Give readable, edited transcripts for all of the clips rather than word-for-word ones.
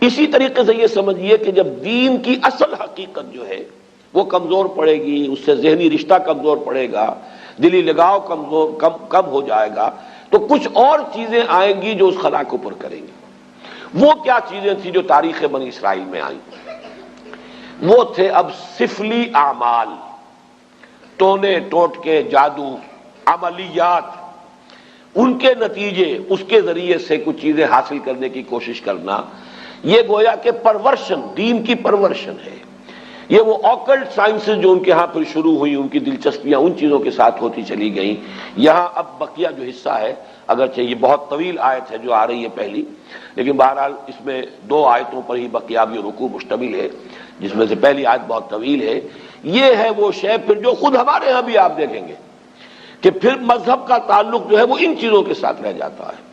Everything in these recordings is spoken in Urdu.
اسی طریقے سے یہ سمجھیے کہ جب دین کی اصل حقیقت جو ہے وہ کمزور پڑے گی، اس سے ذہنی رشتہ کمزور پڑے گا، دلی لگاؤ کم ہو جائے گا، تو کچھ اور چیزیں آئیں گی جو اس خلا کو پر کریں گی۔ وہ کیا چیزیں تھیں جو تاریخ بنی اسرائیل میں آئیں؟ وہ تھے اب سفلی اعمال، ٹونے ٹوٹکے، جادو، عملیات، ان کے نتیجے، اس کے ذریعے سے کچھ چیزیں حاصل کرنے کی کوشش کرنا۔ یہ گویا کہ پرورشن، دین کی پرورشن ہے۔ یہ وہ آکلٹ سائنسز جو ان کے ہاں پھر شروع ہوئی، ان کی دلچسپیاں ان چیزوں کے ساتھ ہوتی چلی گئیں۔ یہاں اب بقیہ جو حصہ ہے، اگرچہ یہ بہت طویل آیت ہے جو آ رہی ہے پہلی، لیکن بہرحال اس میں 2 آیتوں پر ہی بقیہ بھی رکوع مشتمل ہے، جس میں سے پہلی آیت بہت طویل ہے۔ یہ ہے وہ شے پھر جو خود ہمارے ہاں بھی آپ دیکھیں گے کہ پھر مذہب کا تعلق جو ہے وہ ان چیزوں کے ساتھ رہ جاتا ہے۔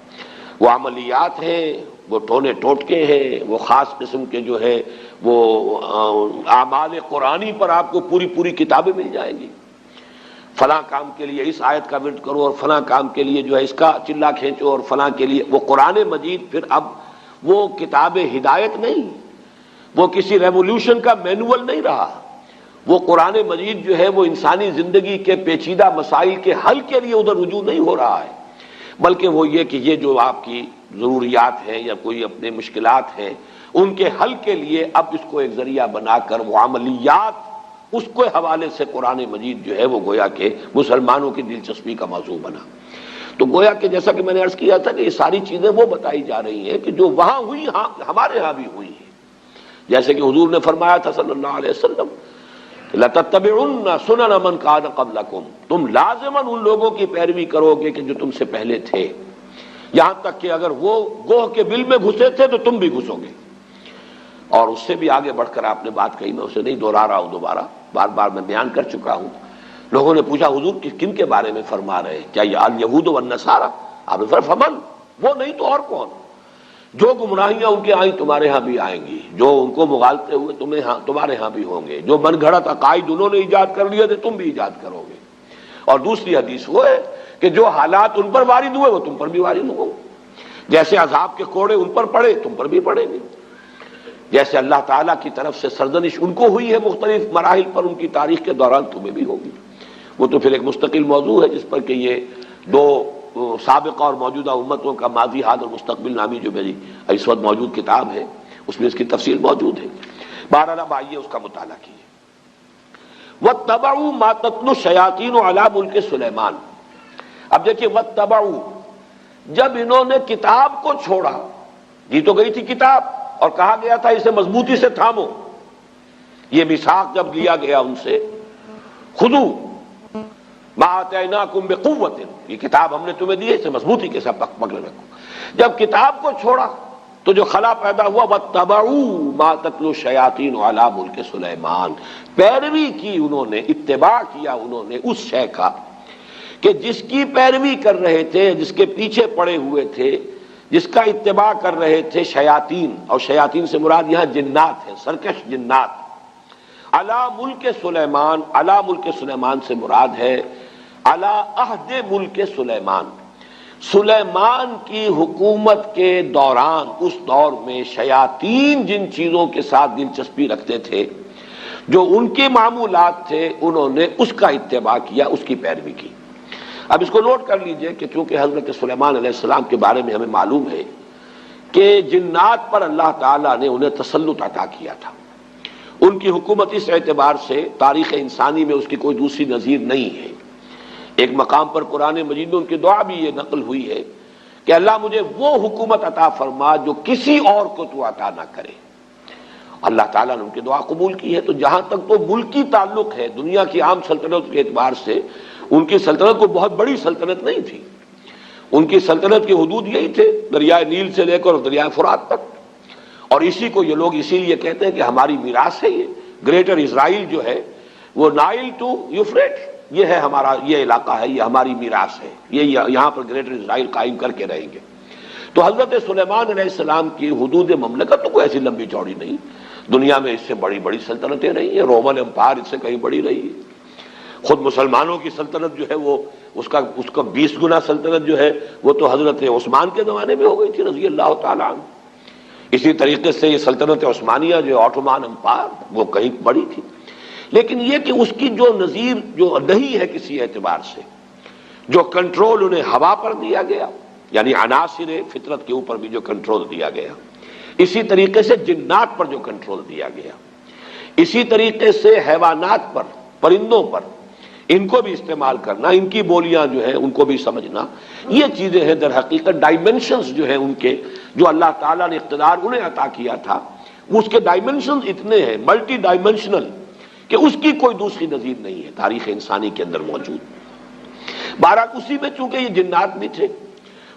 وہ عملیات ہیں، وہ ٹونے ٹوٹکے ہیں، وہ خاص قسم کے جو ہے وہ اعمال قرآنی پر آپ کو پوری کتابیں مل جائیں گی۔ فلاں کام کے لیے اس آیت کا ورد کرو، اور فلاں کام کے لیے جو ہے اس کا چلا کھینچو، اور فلاں کے لیے وہ قرآن مجید پھر اب وہ کتاب ہدایت نہیں، وہ کسی ریولیوشن کا مینول نہیں رہا۔ وہ قرآن مجید جو ہے وہ انسانی زندگی کے پیچیدہ مسائل کے حل کے لیے ادھر رجوع نہیں ہو رہا ہے، بلکہ وہ یہ کہ یہ جو آپ کی ضروریات ہیں یا کوئی اپنے مشکلات ہیں، ان کے حل کے لیے اب اس کو ایک ذریعہ بنا کر وہ عملیات، اس کے حوالے سے قرآن مجید جو ہے وہ گویا کہ مسلمانوں کی دلچسپی کا موضوع بنا۔ تو گویا کہ جیسا کہ میں نے عرض کیا تھا کہ یہ ساری چیزیں وہ بتائی جا رہی ہیں کہ جو وہاں ہوئی ہمارے ہاں بھی ہوئی ہیں۔ جیسے کہ حضور نے فرمایا تھا صلی اللہ علیہ وسلم، لَتَتَّبِعُنَّ سُنَنَ مَنْ كَانَ قَبْلَكُمْ، تم لازماً ان لوگوں کی پیروی کرو گے کہ جو تم سے پہلے تھے، یہاں تک کہ اگر وہ گوہ کے بل میں گھسے تھے تو تم بھی گھسو گے۔ اور اس سے بھی آگے بڑھ کر آپ نے بات کہی، میں اسے نہیں دوہرا رہا ہوں، دوبارہ بار میں بیان کر چکا ہوں۔ لوگوں نے پوچھا حضور کن کے بارے میں فرما رہے ہیں؟ کیا یہ الیہود والنصارى؟ آپ نے فرمایا فمن، وہ نہیں تو اور کون؟ جو گمراہیاں ان کے آئیں تمہارے ہاں بھی آئیں گی، جو ان کو مغالطے ہوئے تمہارے ہاں بھی ہوں گے، جو من گھڑت عقائد انہوں نے ایجاد کر لیے تھے تم بھی ایجاد کرو گے۔ اور دوسری حدیث وہ ہے کہ جو حالات ان پر وارد ہوئے وہ تم پر بھی وارد ہوں گے، جیسے عذاب کے کوڑے ان پر پڑے تم پر بھی پڑیں گے، جیسے اللہ تعالیٰ کی طرف سے سرزنش ان کو ہوئی ہے مختلف مراحل پر ان کی تاریخ کے دوران تمہیں بھی ہوگی۔ وہ تو پھر ایک مستقل موضوع ہے جس پر کہ یہ 2 سابقہ اور موجودہ امتوں کا ماضی، حال اور مستقبل نامی جو میری اس وقت موجود کتاب ہے اس میں اس کی تفصیل موجود ہے۔ بہرحال اب آئیے اس کا مطالعہ کیجیے۔ وَاتَّبَعُوا مَا تَتْلُو الشَّيَاطِينُ عَلَىٰ مُلْكِ سُلَيْمَانَ۔ اب دیکھیے وَاتَّبَعُوا، جب انہوں نے کتاب کو چھوڑا، دی تو گئی تھی کتاب اور کہا گیا تھا اسے مضبوطی سے تھامو، یہ میثاق جب لیا گیا ان سے، خذوا ما آتیناکم بقوۃ، یہ کتاب ہم نے تمہیں دی ہے اسے مضبوطی کے ساتھ پکڑے رکھو۔ جب کتاب کو چھوڑا تو جو خلا پیدا ہوا، وَاتَّبَعُوا مَا تَتْلُو الشَّيَاطِينُ عَلَىٰ مُلْكِ سُلَيْمَانَ، پیروی کی انہوں نے، اتباع کیا انہوں نے اس شے کا کہ جس کی پیروی کر رہے تھے، جس کے پیچھے پڑے ہوئے تھے، جس کا اتباع کر رہے تھے شیاطین، اور شیاطین سے مراد یہاں جنات ہیں، سرکش جنات۔ علی ملک سلیمان، علی ملک سلیمان سے مراد ہے علی عہد ملک سلیمان، سلیمان کی حکومت کے دوران، اس دور میں شیاطین جن چیزوں کے ساتھ دلچسپی رکھتے تھے، جو ان کے معمولات تھے، انہوں نے اس کا اتباع کیا، اس کی پیروی کی۔ اب اس کو نوٹ کر لیجئے کہ چونکہ حضرت سلیمان علیہ السلام کے بارے میں ہمیں معلوم ہے کہ جنات پر اللہ تعالیٰ نے انہیں تسلط عطا کیا تھا، ان کی حکومت اس اعتبار سے تاریخ انسانی میں اس کی کوئی دوسری نظیر نہیں ہے۔ ایک مقام پر قرآن مجید میں ان کی دعا بھی یہ نقل ہوئی ہے کہ اللہ مجھے وہ حکومت عطا فرما جو کسی اور کو تو عطا نہ کرے۔ اللہ تعالیٰ نے ان کی دعا قبول کی ہے۔ تو جہاں تک تو ملکی تعلق ہے، دنیا کی عام سلطنت کے اعتبار سے ان کی سلطنت کو بہت بڑی سلطنت نہیں تھی، ان کی سلطنت کی حدود یہی تھے، دریائے نیل سے لے کر دریائے فرات تک، اور اسی کو یہ لوگ اسی لیے کہتے ہیں کہ ہماری میراث ہے یہ گریٹر اسرائیل جو ہے، وہ نائل ٹو یوفریٹ، یہ ہے ہمارا، یہ علاقہ ہے، یہ ہماری میراث ہے، یہ یہاں پر گریٹر اسرائیل قائم کر کے رہیں گے۔ تو حضرت سلیمان علیہ السلام کی حدود مملکت تو کوئی ایسی لمبی چوڑی نہیں، دنیا میں اس سے بڑی بڑی سلطنتیں رہی ہیں، رومن امپائر اس سے کہیں بڑی رہی ہے، خود مسلمانوں کی سلطنت جو ہے وہ اس کا 20 گنا سلطنت جو ہے وہ تو حضرت عثمان کے زمانے میں ہو گئی تھی رضی اللہ تعالیٰ عنہ۔ اسی طریقے سے یہ سلطنت عثمانیہ جو آٹومان امپائر وہ کہیں بڑی تھی، لیکن یہ کہ اس کی جو نظیر جو نہیں ہے کسی اعتبار سے، جو کنٹرول انہیں ہوا پر دیا گیا، یعنی عناصر فطرت کے اوپر بھی جو کنٹرول دیا گیا، اسی طریقے سے جنات پر جو کنٹرول دیا گیا، اسی طریقے سے حیوانات پر، پرندوں پر، ان کو بھی استعمال کرنا، ان کی بولیاں جو ہیں ان کو بھی سمجھنا، یہ چیزیں ہیں در حقیقت ڈائمنشنز جو ہیں ان کے، جو اللہ تعالیٰ نے اقتدار انہیں عطا کیا تھا، اس کے ڈائمنشنز اتنے ہیں، ملٹی ڈائمنشنل، کہ اس کی کوئی دوسری نظیر نہیں ہے تاریخ انسانی کے اندر موجود۔ بہرحال اسی میں چونکہ یہ جنات بھی تھے،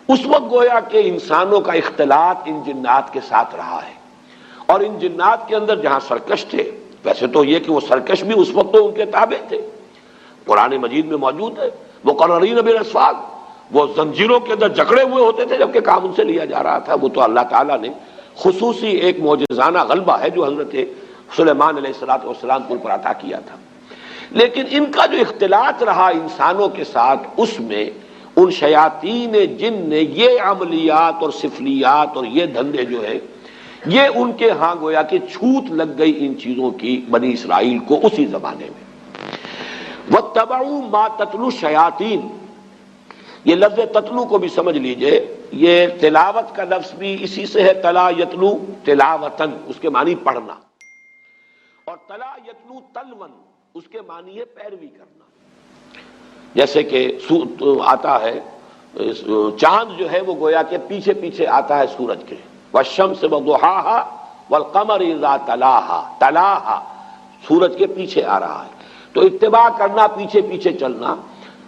اس وقت گویا کہ انسانوں کا اختلاط ان جنات کے ساتھ رہا ہے، اور ان جنات کے اندر جہاں سرکش تھے، ویسے تو یہ کہ وہ سرکش بھی اس وقت تو ان کے تابع تھے، قرآن مجید میں موجود ہے، مقررین بالاسفاد، وہ زنجیروں کے اندر جکڑے ہوئے ہوتے تھے جبکہ کام ان سے لیا جا رہا تھا۔ وہ تو اللہ تعالیٰ نے خصوصی ایک معجزانہ غلبہ ہے جو حضرت سلیمان علیہ السلام کو پر عطا کیا تھا، لیکن ان کا جو اختلاط رہا انسانوں کے ساتھ، اس میں ان شیاطین جن نے یہ عملیات اور سفلیات اور یہ دھندے جو ہے، یہ ان کے ہاں گویا کہ چھوت لگ گئی ان چیزوں کی بنی اسرائیل کو اسی زمانے میں۔ وَاتَّبَعُوا مَا تَتْلُو الشَّيَاطِينُ، یہ لفظ تتلو کو بھی سمجھ لیجئے، یہ تلاوت کا لفظ بھی اسی سے ہے، تلا یتلو تلاوتن، اس کے معنی پڑھنا، اور تلا یتلو تلون، اس کے معنی ہے پیروی کرنا۔ جیسے کہ آتا ہے چاند جو ہے وہ گویا کہ پیچھے پیچھے آتا ہے سورج کے، والشمس وضحاها والقمر اذا تلاها، تلاها سورج کے پیچھے آ رہا ہے، تو اتباع کرنا، پیچھے پیچھے چلنا۔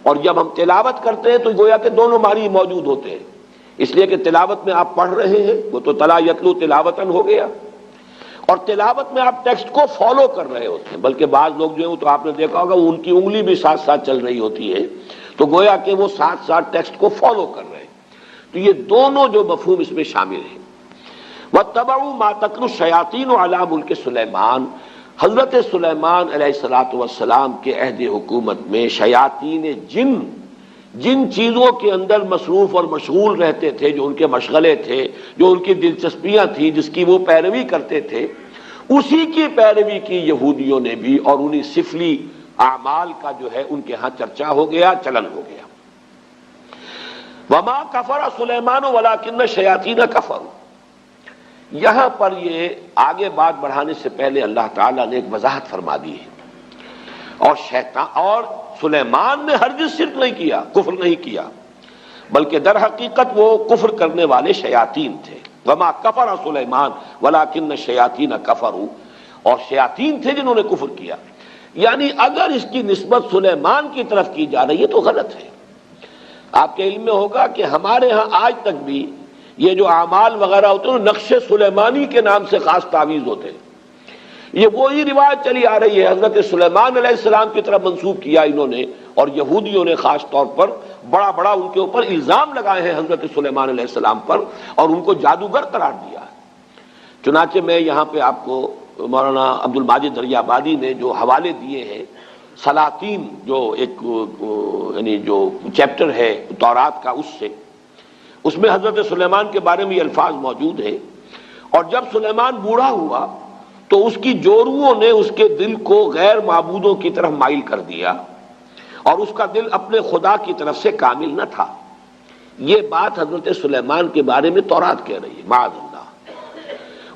اور جب ہم تلاوت کرتے ہیں تو گویا کہ دونوں معنی موجود ہوتے ہیں، اس لیے کہ تلاوت میں آپ پڑھ رہے ہیں، وہ تو تلا یتلو تلاوتن ہو گیا، اور تلاوت میں آپ ٹیکسٹ کو فالو کر رہے ہوتے ہیں، بلکہ بعض لوگ جو ہیں تو آپ نے دیکھا ہوگا ان کی انگلی بھی ساتھ ساتھ چل رہی ہوتی ہے، تو گویا کہ وہ ساتھ ساتھ ٹیکسٹ کو فالو کر رہے ہیں، تو یہ دونوں جو مفہوم اس میں شامل ہیں۔ وَاتَّبَعُوا مَا تَتْلُو الشَّيَاطِينُ عَلَىٰ مُلْكِ سُلَيْمَانَ، حضرت سلیمان علیہ السلام کے عہد حکومت میں شیاطین جن چیزوں کے اندر مصروف اور مشغول رہتے تھے، جو ان کے مشغلے تھے، جو ان کی دلچسپیاں تھیں، جس کی وہ پیروی کرتے تھے، اسی کی پیروی کی یہودیوں نے بھی، اور انہی سفلی اعمال کا جو ہے ان کے ہاں چرچا ہو گیا، چلن ہو گیا۔ وَمَا كَفَرَ سُلَيْمَانُ وَلَٰكِنَّ الشَّيَاطِينَ كَفَرُوا، یہاں پر یہ آگے بات بڑھانے سے پہلے اللہ تعالیٰ نے ایک وضاحت فرما دی ہے، اور سلیمان نے ہرگز شرک نہیں کیا، کفر نہیں کیا، بلکہ در حقیقت وہ کفر کرنے والے شیاطین تھے۔ وما کفر سلیمان ولکن الشیاطین کفروا، اور شیاطین تھے جنہوں نے کفر کیا، یعنی اگر اس کی نسبت سلیمان کی طرف کی جا رہی ہے تو غلط ہے۔ آپ کے علم میں ہوگا کہ ہمارے ہاں آج تک بھی یہ جو اعمال وغیرہ ہوتے ہیں نقش سلیمانی کے نام سے خاص تعویذ ہوتے ہیں، یہ وہی روایت چلی آ رہی ہے، حضرت سلیمان علیہ السلام کی طرف منسوب کیا انہوں نے، اور یہودیوں نے خاص طور پر بڑا بڑا ان کے اوپر الزام لگائے ہیں حضرت سلیمان علیہ السلام پر، اور ان کو جادوگر قرار دیا ہے۔ چنانچہ میں یہاں پہ آپ کو مولانا عبد الماجد دریابادی نے جو حوالے دیے ہیں، سلاطین جو ایک یعنی جو چیپٹر ہے تورات کا، اس میں حضرت سلیمان کے بارے میں یہ الفاظ موجود ہیں، اور جب سلیمان بوڑھا ہوا تو اس کی جوروؤں نے اس کے دل کو غیر معبودوں کی طرف مائل کر دیا، اور اس کا دل اپنے خدا کی طرف سے کامل نہ تھا۔ یہ بات حضرت سلیمان کے بارے میں تورات کہہ رہی ہے، معاذ اللہ۔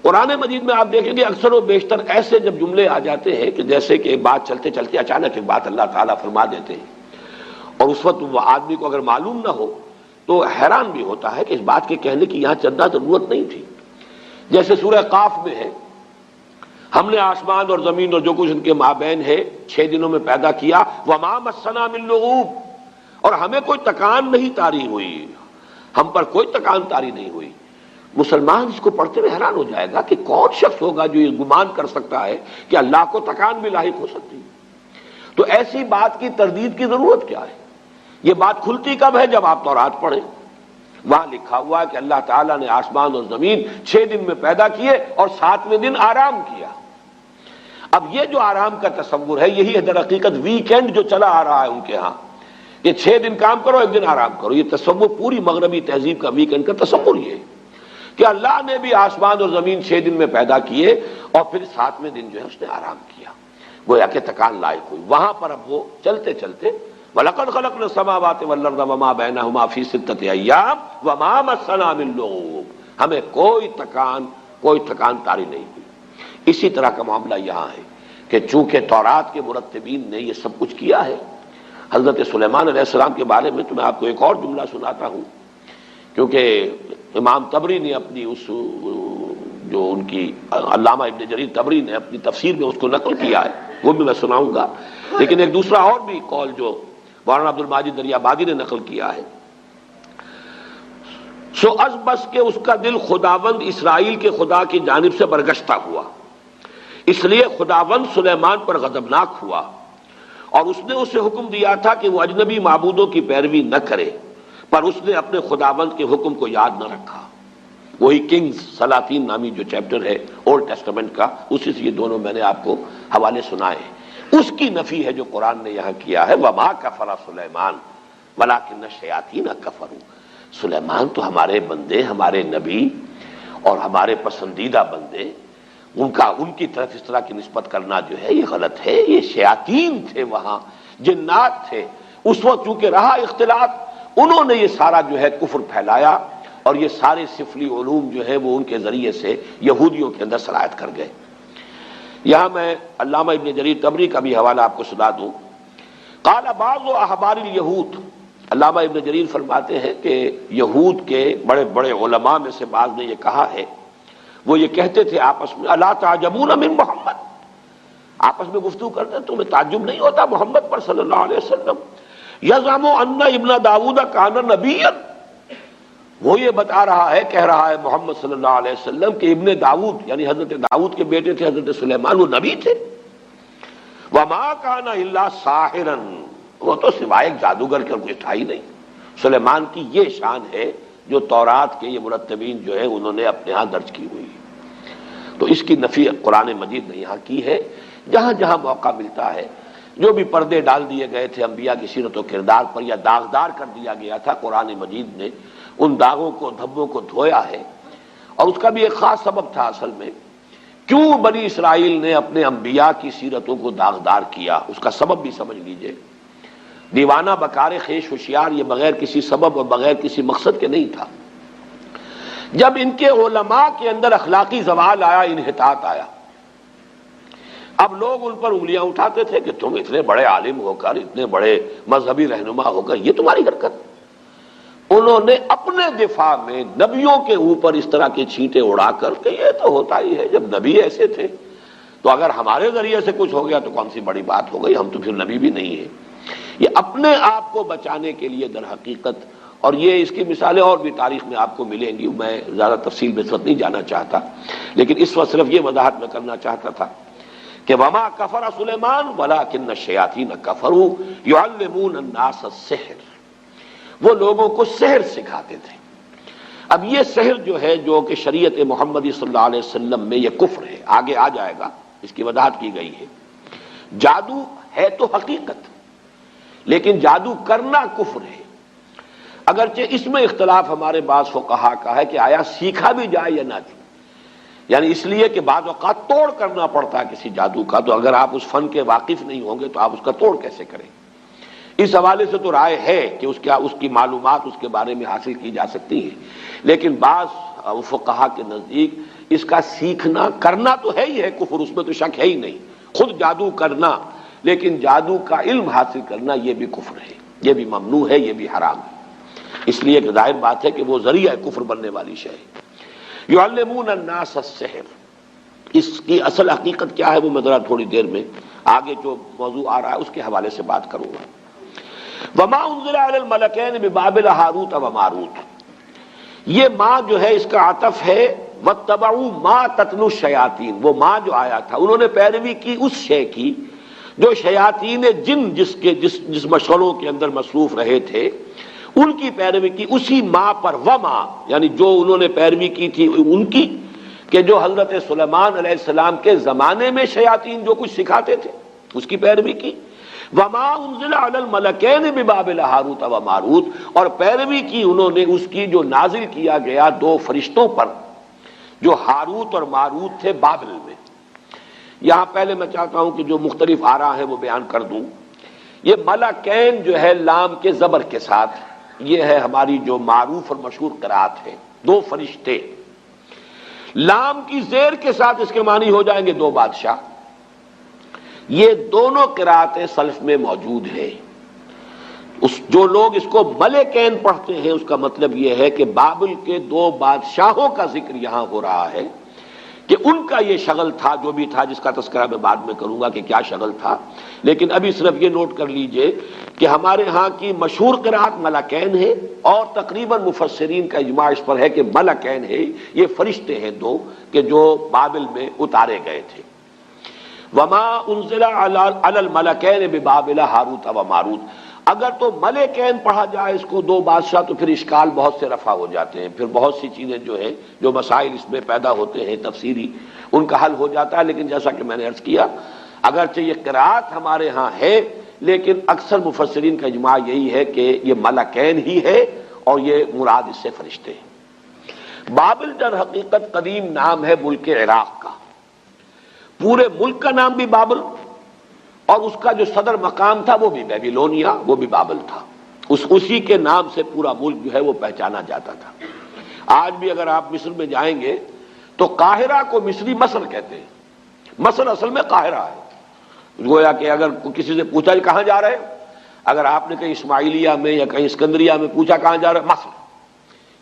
قرآن مجید میں آپ دیکھیں گے اکثر و بیشتر ایسے جب جملے آ جاتے ہیں کہ جیسے کہ بات چلتے چلتے اچانک ایک بات اللہ تعالیٰ فرما دیتے ہیں، اور اس وقت وہ آدمی کو اگر معلوم نہ ہو تو حیران بھی ہوتا ہے کہ اس بات کے کہنے کی یہاں چندہ ضرورت نہیں تھی۔ جیسے سورہ قاف میں ہے، ہم نے آسمان اور زمین اور جو کچھ ان کے مابین ہے 6 دنوں میں پیدا کیا، وما مسنا من لغوب، اور ہمیں کوئی تکان نہیں طاری ہوئی، ہم پر کوئی تکان طاری نہیں ہوئی۔ مسلمان اس کو پڑھتے ہوئے حیران ہو جائے گا کہ کون شخص ہوگا جو یہ گمان کر سکتا ہے کہ اللہ کو تکان بھی لاحق ہو سکتی ہے۔ تو ایسی بات کی تردید کی ضرورت کیا ہے؟ یہ بات کھلتی کب ہے؟ جب آپ تورات پڑھیں، وہاں لکھا ہوا ہے کہ اللہ تعالیٰ نے آسمان اور زمین 6 دن میں پیدا کیے اور 7ویں دن آرام کیا۔ اب یہ جو آرام کا تصور ہے، یہی ہے در حقیقت ویکینڈ جو چلا آ رہا ہے ان کے ہاں، یہ 6 دن کام کرو 1 دن آرام کرو، یہ تصور پوری مغربی تہذیب کا ویکینڈ کا تصور یہ ہے کہ اللہ نے بھی آسمان اور زمین 6 دن میں پیدا کیے اور پھر 7ویں دن جو ہے اس نے آرام کیا، گویا کہ تکان لائق ہوئی۔ وہاں پر اب وہ چلتے چلتے وَلَقَدْ خَلَقْنَا السَّمَاوَاتِ وَالْأَرْضَ وَمَا بَيْنَهُمَا فِي 6 أَيَّامٍ وَمَا مَسَّنَا مِن لُغُوبٍ، ہمیں کوئی تکان طاری نہیں ہوئی۔ اسی طرح کا معاملہ یہاں ہے کہ چونکہ تورات کے مرتبین نے یہ سب کچھ کیا ہے، حضرت سلیمان علیہ السلام کے بارے میں تو میں آپ کو ایک اور جملہ سناتا ہوں، کیونکہ امام طبری نے اپنی اس جو ان کی علامہ ابن جریر طبری نے اپنی تفسیر میں اس کو نقل کیا ہے، وہ بھی میں سناؤں گا، لیکن ایک دوسرا اور بھی قول جو مولانا عبد الماجد دریابادی نے نقل کیا ہے، سو از بس کہ اس کا دل خداوند اسرائیل کے خدا کی جانب سے برگشتہ ہوا، اس لیے خداوند سلیمان پر غضبناک ہوا، اور اس نے اسے حکم دیا تھا کہ وہ اجنبی معبودوں کی پیروی نہ کرے، پر اس نے اپنے خداوند کے حکم کو یاد نہ رکھا۔ وہی کنگز سلاطین نامی جو چیپٹر ہے اولڈ ٹیسٹمنٹ کا، اسی سے یہ دونوں میں نے آپ کو حوالے سنائے ہیں۔ اس کی نفی ہے جو قرآن نے یہاں کیا ہے، وَمَا كَفَرَ سُلَيْمَانُ وَلَٰكِنَّ الشَّيَاطِينَ كَفَرُوا۔ سلیمان تو ہمارے بندے، ہمارے نبی اور ہمارے پسندیدہ بندے، ان کی طرف اس طرح کی نسبت کرنا جو ہے یہ غلط ہے۔ یہ شیاطین تھے، وہاں جنات تھے، اس وقت چونکہ رہا اختلاط، انہوں نے یہ سارا جو ہے کفر پھیلایا، اور یہ سارے سفلی علوم جو ہے وہ ان کے ذریعے سے یہودیوں کے اندر سرایت کر گئے۔ یہاں میں علامہ ابن جریر طبری کا بھی حوالہ آپ کو سنا دوں۔ قال بعض احبار الیہود، علامہ ابن جریر فرماتے ہیں کہ یہود کے بڑے بڑے علماء میں سے بعض نے یہ کہا ہے، وہ یہ کہتے تھے آپس میں، الا تعجبون من محمد، آپس میں گفتگو کرتے ہیں، تمہیں تعجب نہیں ہوتا محمد پر صلی اللہ علیہ وسلم، یزعم ان ابن داؤد کان نبیا، وہ یہ بتا رہا ہے، کہہ رہا ہے محمد صلی اللہ علیہ وسلم کہ ابن داؤد یعنی حضرت داؤد کے بیٹے تھے حضرت سلیمان، وہ نبی تھے۔ وما کان الا ساحرا، وہ تو سوائے ایک جادوگر کے کوئی تھا ہی نہیں۔ سلیمان کی یہ شان ہے جو تورات کے یہ مرتبین جو ہے انہوں نے اپنے ہاں درج کی ہوئی ہے۔ تو اس کی نفی قرآن مجید نے یہاں کی ہے۔ جہاں جہاں موقع ملتا ہے، جو بھی پردے ڈال دیے گئے تھے انبیاء کی سیرت و کردار پر یا داغدار کر دیا گیا تھا، قرآن مجید نے ان داغوں کو دھبوں کو دھویا ہے، اور اس کا بھی ایک خاص سبب تھا اصل میں، کیوں بنی اسرائیل نے اپنے انبیاء کی سیرتوں کو داغدار کیا، اس کا سبب بھی سمجھ لیجئے۔ دیوانہ بکار خیش ہوشیار یہ بغیر کسی سبب اور بغیر کسی مقصد کے نہیں تھا۔ جب ان کے علماء کے اندر اخلاقی زوال آیا، انحطاط آیا، اب لوگ ان پر انگلیاں اٹھاتے تھے کہ تم اتنے بڑے عالم ہو کر، اتنے بڑے مذہبی رہنما ہو کر، یہ تمہاری حرکت۔ انہوں نے اپنے دفاع میں نبیوں کے اوپر اس طرح کے چھینٹے اڑا کر کہ یہ تو ہوتا ہی ہے، جب نبی ایسے تھے تو اگر ہمارے ذریعے سے کچھ ہو گیا تو کون سی بڑی بات ہو گئی، ہم تو پھر نبی بھی نہیں ہیں۔ یہ اپنے آپ کو بچانے کے لیے در حقیقت، اور یہ اس کی مثالیں اور بھی تاریخ میں آپ کو ملیں گی، میں زیادہ تفصیل میں اس وقت نہیں جانا چاہتا، لیکن اس وقت صرف یہ وضاحت میں کرنا چاہتا تھا کہ وما کفر سلیمان ولکن الشیاطین کفروا یعلمون الناس السحر، وہ لوگوں کو سحر سکھاتے تھے۔ اب یہ سحر جو ہے، جو کہ شریعت محمدی صلی اللہ علیہ وسلم میں یہ کفر ہے، آگے آ جائے گا، اس کی وضاحت کی گئی ہے۔ جادو ہے تو حقیقت، لیکن جادو کرنا کفر ہے، اگرچہ اس میں اختلاف ہمارے بعض فقہا کا ہے کہ آیا سیکھا بھی جائے یا نہ جائے، یعنی اس لیے کہ بعض اوقات توڑ کرنا پڑتا ہے کسی جادو کا، تو اگر آپ اس فن کے واقف نہیں ہوں گے تو آپ اس کا توڑ کیسے کریں؟ اس حوالے سے تو رائے ہے کہ اس کی معلومات اس کے بارے میں حاصل کی جا سکتی ہیں، لیکن بعض فقہا کے نزدیک اس کا سیکھنا کرنا تو ہے ہی ہے کفر، اس میں تو شک ہے ہی نہیں، خود جادو کرنا، لیکن جادو کا علم حاصل کرنا یہ بھی کفر ہے، یہ بھی ممنوع ہے، یہ بھی حرام ہے۔ اس لیے کہ ظاہر بات ہے کہ وہ ذریعہ کفر بننے والی شے ہے۔ یعلمون الناس السحر، اس کی اصل حقیقت کیا ہے وہ میں ذرا تھوڑی دیر میں آگے جو موضوع آ رہا ہے اس کے حوالے سے بات کروں گا۔ وما انزل علی الملکین ببابل ہاروت و ماروت، یہ ماں جو ہے اس کا عطف ہے واتبعوا ما تتلو الشیاطین، وہ ماں جو آیا تھا انہوں نے پیروی کی اس شے کی جو شیاطین جن جس مشغلوں کے اندر مصروف رہے تھے ان کی پیروی کی، اسی ماں پر، وما یعنی جو انہوں نے پیروی کی تھی ان کی، کہ جو حضرت سلیمان علیہ السلام کے زمانے میں شیاطین جو کچھ سکھاتے تھے اس کی پیروی کی، وما انزل علی الملکین ببابل ہاروت و ماروت، اور پیروی کی انہوں نے اس کی جو نازل کیا گیا دو فرشتوں پر جو ہاروت اور ماروت تھے بابل میں۔ یہاں پہلے میں چاہتا ہوں کہ جو مختلف آراء ہیں وہ بیان کر دوں۔ یہ ملکین جو ہے لام کے زبر کے ساتھ، یہ ہے ہماری جو معروف اور مشہور قرات ہے، دو فرشتے۔ لام کی زیر کے ساتھ اس کے معنی ہو جائیں گے دو بادشاہ۔ یہ دونوں قراتیں سلف میں موجود ہیں۔ جو لوگ اس کو ملکین پڑھتے ہیں اس کا مطلب یہ ہے کہ بابل کے دو بادشاہوں کا ذکر یہاں ہو رہا ہے کہ ان کا یہ شغل تھا، جو بھی تھا، جس کا تذکرہ میں بعد میں کروں گا کہ کیا شغل تھا، لیکن ابھی صرف یہ نوٹ کر لیجئے کہ ہمارے ہاں کی مشہور قرات ملکین ہے، اور تقریباً مفسرین کا اجماع اس پر ہے کہ ملکین ہے، یہ فرشتے ہیں دو کہ جو بابل میں اتارے گئے تھے۔ وما انزل علی الملکین ببابل ہاروت و ماروت، اگر تو ملکین پڑھا جائے اس کو دو بادشاہ تو پھر اشکال بہت سے رفع ہو جاتے ہیں، پھر بہت سی چیزیں جو ہیں جو مسائل اس میں پیدا ہوتے ہیں تفسیری، ان کا حل ہو جاتا ہے۔ لیکن جیسا کہ میں نے عرض کیا، اگرچہ یہ قرات ہمارے ہاں ہے لیکن اکثر مفسرین کا اجماع یہی ہے کہ یہ ملکین ہی ہے اور یہ مراد اس سے فرشتے ہیں۔ بابل در حقیقت قدیم نام ہے ملک عراق کا، پورے ملک کا نام بھی بابل، اور اس کا جو صدر مقام تھا وہ بھی بیبیلونیا، وہ بھی بابل تھا۔ اسی کے نام سے پورا ملک جو ہے وہ پہچانا جاتا تھا۔ آج بھی اگر آپ مصر میں جائیں گے تو قاہرہ کو مصری مصر کہتے ہیں، مصر اصل میں قاہرہ ہے۔ گویا کہ اگر کسی سے پوچھا کہاں جا رہے ہیں، اگر آپ نے کہیں اسماعیلیہ میں یا کہیں اسکندریہ میں پوچھا کہاں جا رہے ہیں، مصر،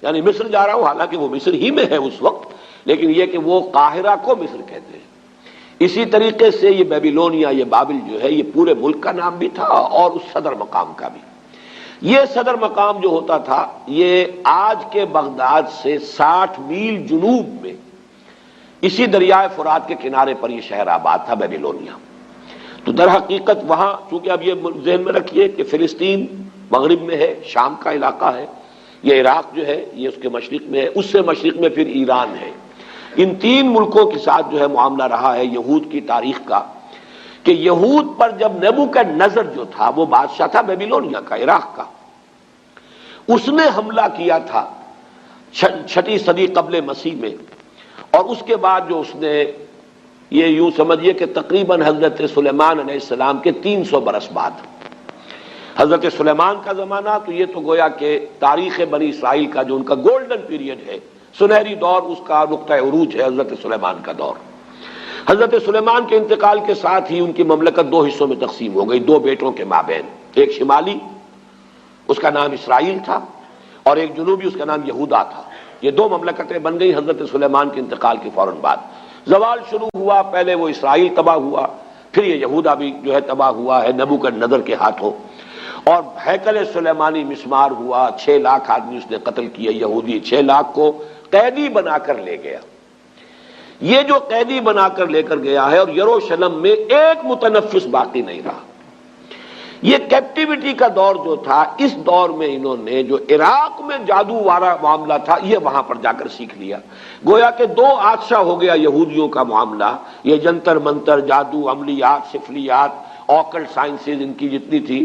یعنی مصر جا رہا ہوں، حالانکہ وہ مصر ہی میں ہے اس وقت، لیکن یہ کہ وہ قاہرہ کو مصر کہتے ہیں۔ اسی طریقے سے یہ بیبیلونیا، یہ بابل جو ہے یہ پورے ملک کا نام بھی تھا اور اس صدر مقام کا بھی۔ یہ صدر مقام جو ہوتا تھا یہ آج کے بغداد سے 60 میل جنوب میں اسی دریائے فرات کے کنارے پر یہ شہر آباد تھا بیبیلونیا۔ تو در حقیقت وہاں چونکہ اب یہ ذہن میں رکھیے کہ فلسطین مغرب میں ہے، شام کا علاقہ ہے، یہ عراق جو ہے یہ اس کے مشرق میں ہے، اس سے مشرق میں پھر ایران ہے۔ ان تین ملکوں کے ساتھ جو ہے معاملہ رہا ہے یہود کی تاریخ کا، کہ یہود پر جب نیبوکڈنیزر جو تھا وہ بادشاہ تھا بیبیلونیا کا، عراق کا، اس نے حملہ کیا تھا 6 صدی قبل مسیح میں، اور اس کے بعد جو اس نے یہ یوں سمجھیے کہ تقریباً حضرت سلیمان علیہ السلام کے 300 برس بعد، حضرت سلیمان کا زمانہ تو یہ تو گویا کہ تاریخ بنی اسرائیل کا جو ان کا گولڈن پیریڈ ہے، سنہری دور، اس کا نقطہ عروج ہے حضرت سلیمان کا دور۔ حضرت سلیمان کے انتقال کے ساتھ ہی ان کی مملکت 2 حصوں میں تقسیم ہو گئی، 2 بیٹوں کے مابین، ایک شمالی اس کا نام اسرائیل تھا اور ایک جنوبی اس کا نام یہودا تھا۔ یہ 2 مملکتیں بن گئی حضرت سلیمان کے انتقال کے فوراً بعد۔ زوال شروع ہوا، پہلے وہ اسرائیل تباہ ہوا، پھر یہ یہودا بھی جو ہے تباہ ہوا ہے نیبوکڈنیزر کے ہاتھوں، اور ہیکل سلیمانی مسمار ہوا، 6 لاکھ آدمی اس نے قتل کیے، یہودی 6 لاکھ کو قیدی بنا کر لے گیا۔ یہ جو قیدی بنا کر لے کر گیا ہے، اور یروشلم میں ایک متنفس باقی نہیں رہا۔ یہ کیپٹیوٹی کا دور جو تھا، اس دور میں انہوں نے جو عراق میں جادو والا معاملہ تھا یہ وہاں پر جا کر سیکھ لیا۔ گویا کہ 2 آتشا ہو گیا یہودیوں کا معاملہ، یہ جنتر منتر، جادو، عملیات، سفلیات، آکلٹ سائنسز ان کی جتنی تھی۔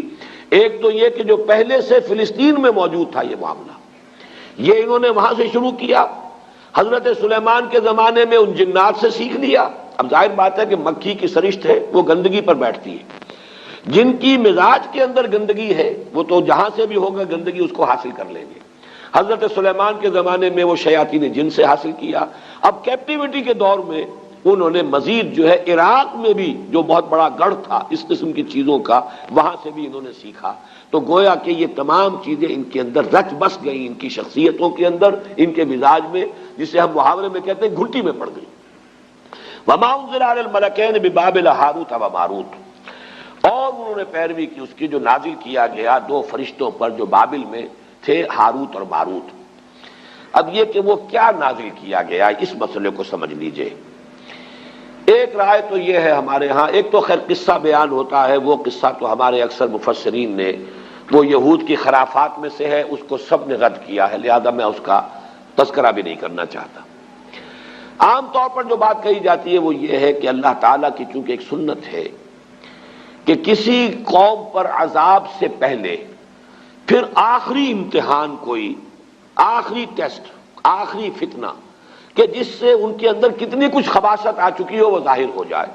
ایک تو یہ کہ جو پہلے سے فلسطین میں موجود تھا یہ معاملہ، یہ انہوں نے وہاں سے شروع کیا۔ حضرت سلیمان کے زمانے میں ان جنات سے سیکھ لیا۔ اب ظاہر بات ہے کہ مکھی کی سرشت ہے، وہ گندگی پر بیٹھتی ہے، جن کی مزاج کے اندر گندگی ہے وہ تو جہاں سے بھی ہوگا گندگی اس کو حاصل کر لیں گے۔ حضرت سلیمان کے زمانے میں وہ شیاطین جن سے حاصل کیا۔ اب کیپٹیوٹی کے دور میں انہوں نے مزید جو ہے عراق میں بھی جو بہت بڑا گڑھ تھا اس قسم کی چیزوں کا، وہاں سے بھی انہوں نے سیکھا۔ تو گویا کہ یہ تمام چیزیں ان کے اندر رچ بس گئیں، ان کی شخصیتوں کے اندر، ان کے مزاج میں، جسے ہم محاورے میں کہتے ہیں گھٹی میں پڑ گئی۔ وما انزل علی الملکین ببابل ہاروت و ماروت، اور انہوں نے پیروی کی اس کی جو نازل کیا گیا 2 فرشتوں پر جو بابل میں تھے، ہاروت اور ماروت۔ اب یہ کہ وہ کیا نازل کیا گیا اس مسئلے کو سمجھ لیجئے۔ ایک رائے تو یہ ہے ہمارے ہاں، ایک تو خیر قصہ بیان ہوتا ہے، وہ قصہ تو ہمارے اکثر مفسرین نے، وہ یہود کی خرافات میں سے ہے، اس کو سب نے رد کیا ہے، لہذا میں اس کا تذکرہ بھی نہیں کرنا چاہتا۔ عام طور پر جو بات کہی جاتی ہے وہ یہ ہے کہ اللہ تعالیٰ کی چونکہ ایک سنت ہے کہ کسی قوم پر عذاب سے پہلے پھر آخری امتحان، کوئی آخری ٹیسٹ، آخری فتنہ کہ جس سے ان کے اندر کتنی کچھ خباثت آ چکی ہو وہ ظاہر ہو جائے.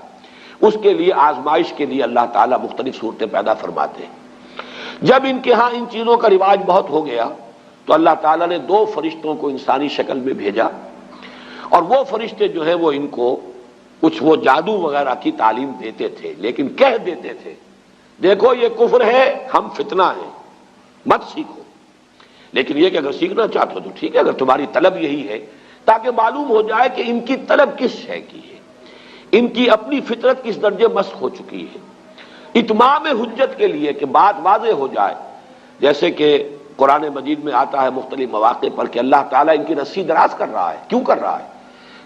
اس کے لیے آزمائش کے لیے اللہ تعالیٰ مختلف صورتیں پیدا فرماتے ہیں. جب ان کے ہاں ان چیزوں کا رواج بہت ہو گیا تو اللہ تعالیٰ نے 2 فرشتوں کو انسانی شکل میں بھیجا، اور وہ فرشتے جو ہیں وہ ان کو کچھ وہ جادو وغیرہ کی تعلیم دیتے تھے، لیکن کہہ دیتے تھے دیکھو یہ کفر ہے، ہم فتنہ ہیں، مت سیکھو. لیکن یہ کہ اگر سیکھنا چاہتے ہو تو ٹھیک ہے، اگر تمہاری طلب یہی ہے، تاکہ معلوم ہو جائے کہ ان کی طلب کس شے کی ہے، ان کی اپنی فطرت کس درجے مسخ ہو چکی ہے. اتمام حجت کے لیے کہ بات واضح ہو جائے، جیسے کہ قرآن مجید میں آتا ہے مختلف مواقع پر کہ اللہ تعالیٰ ان کی رسی دراز کر رہا ہے. کیوں کر رہا ہے؟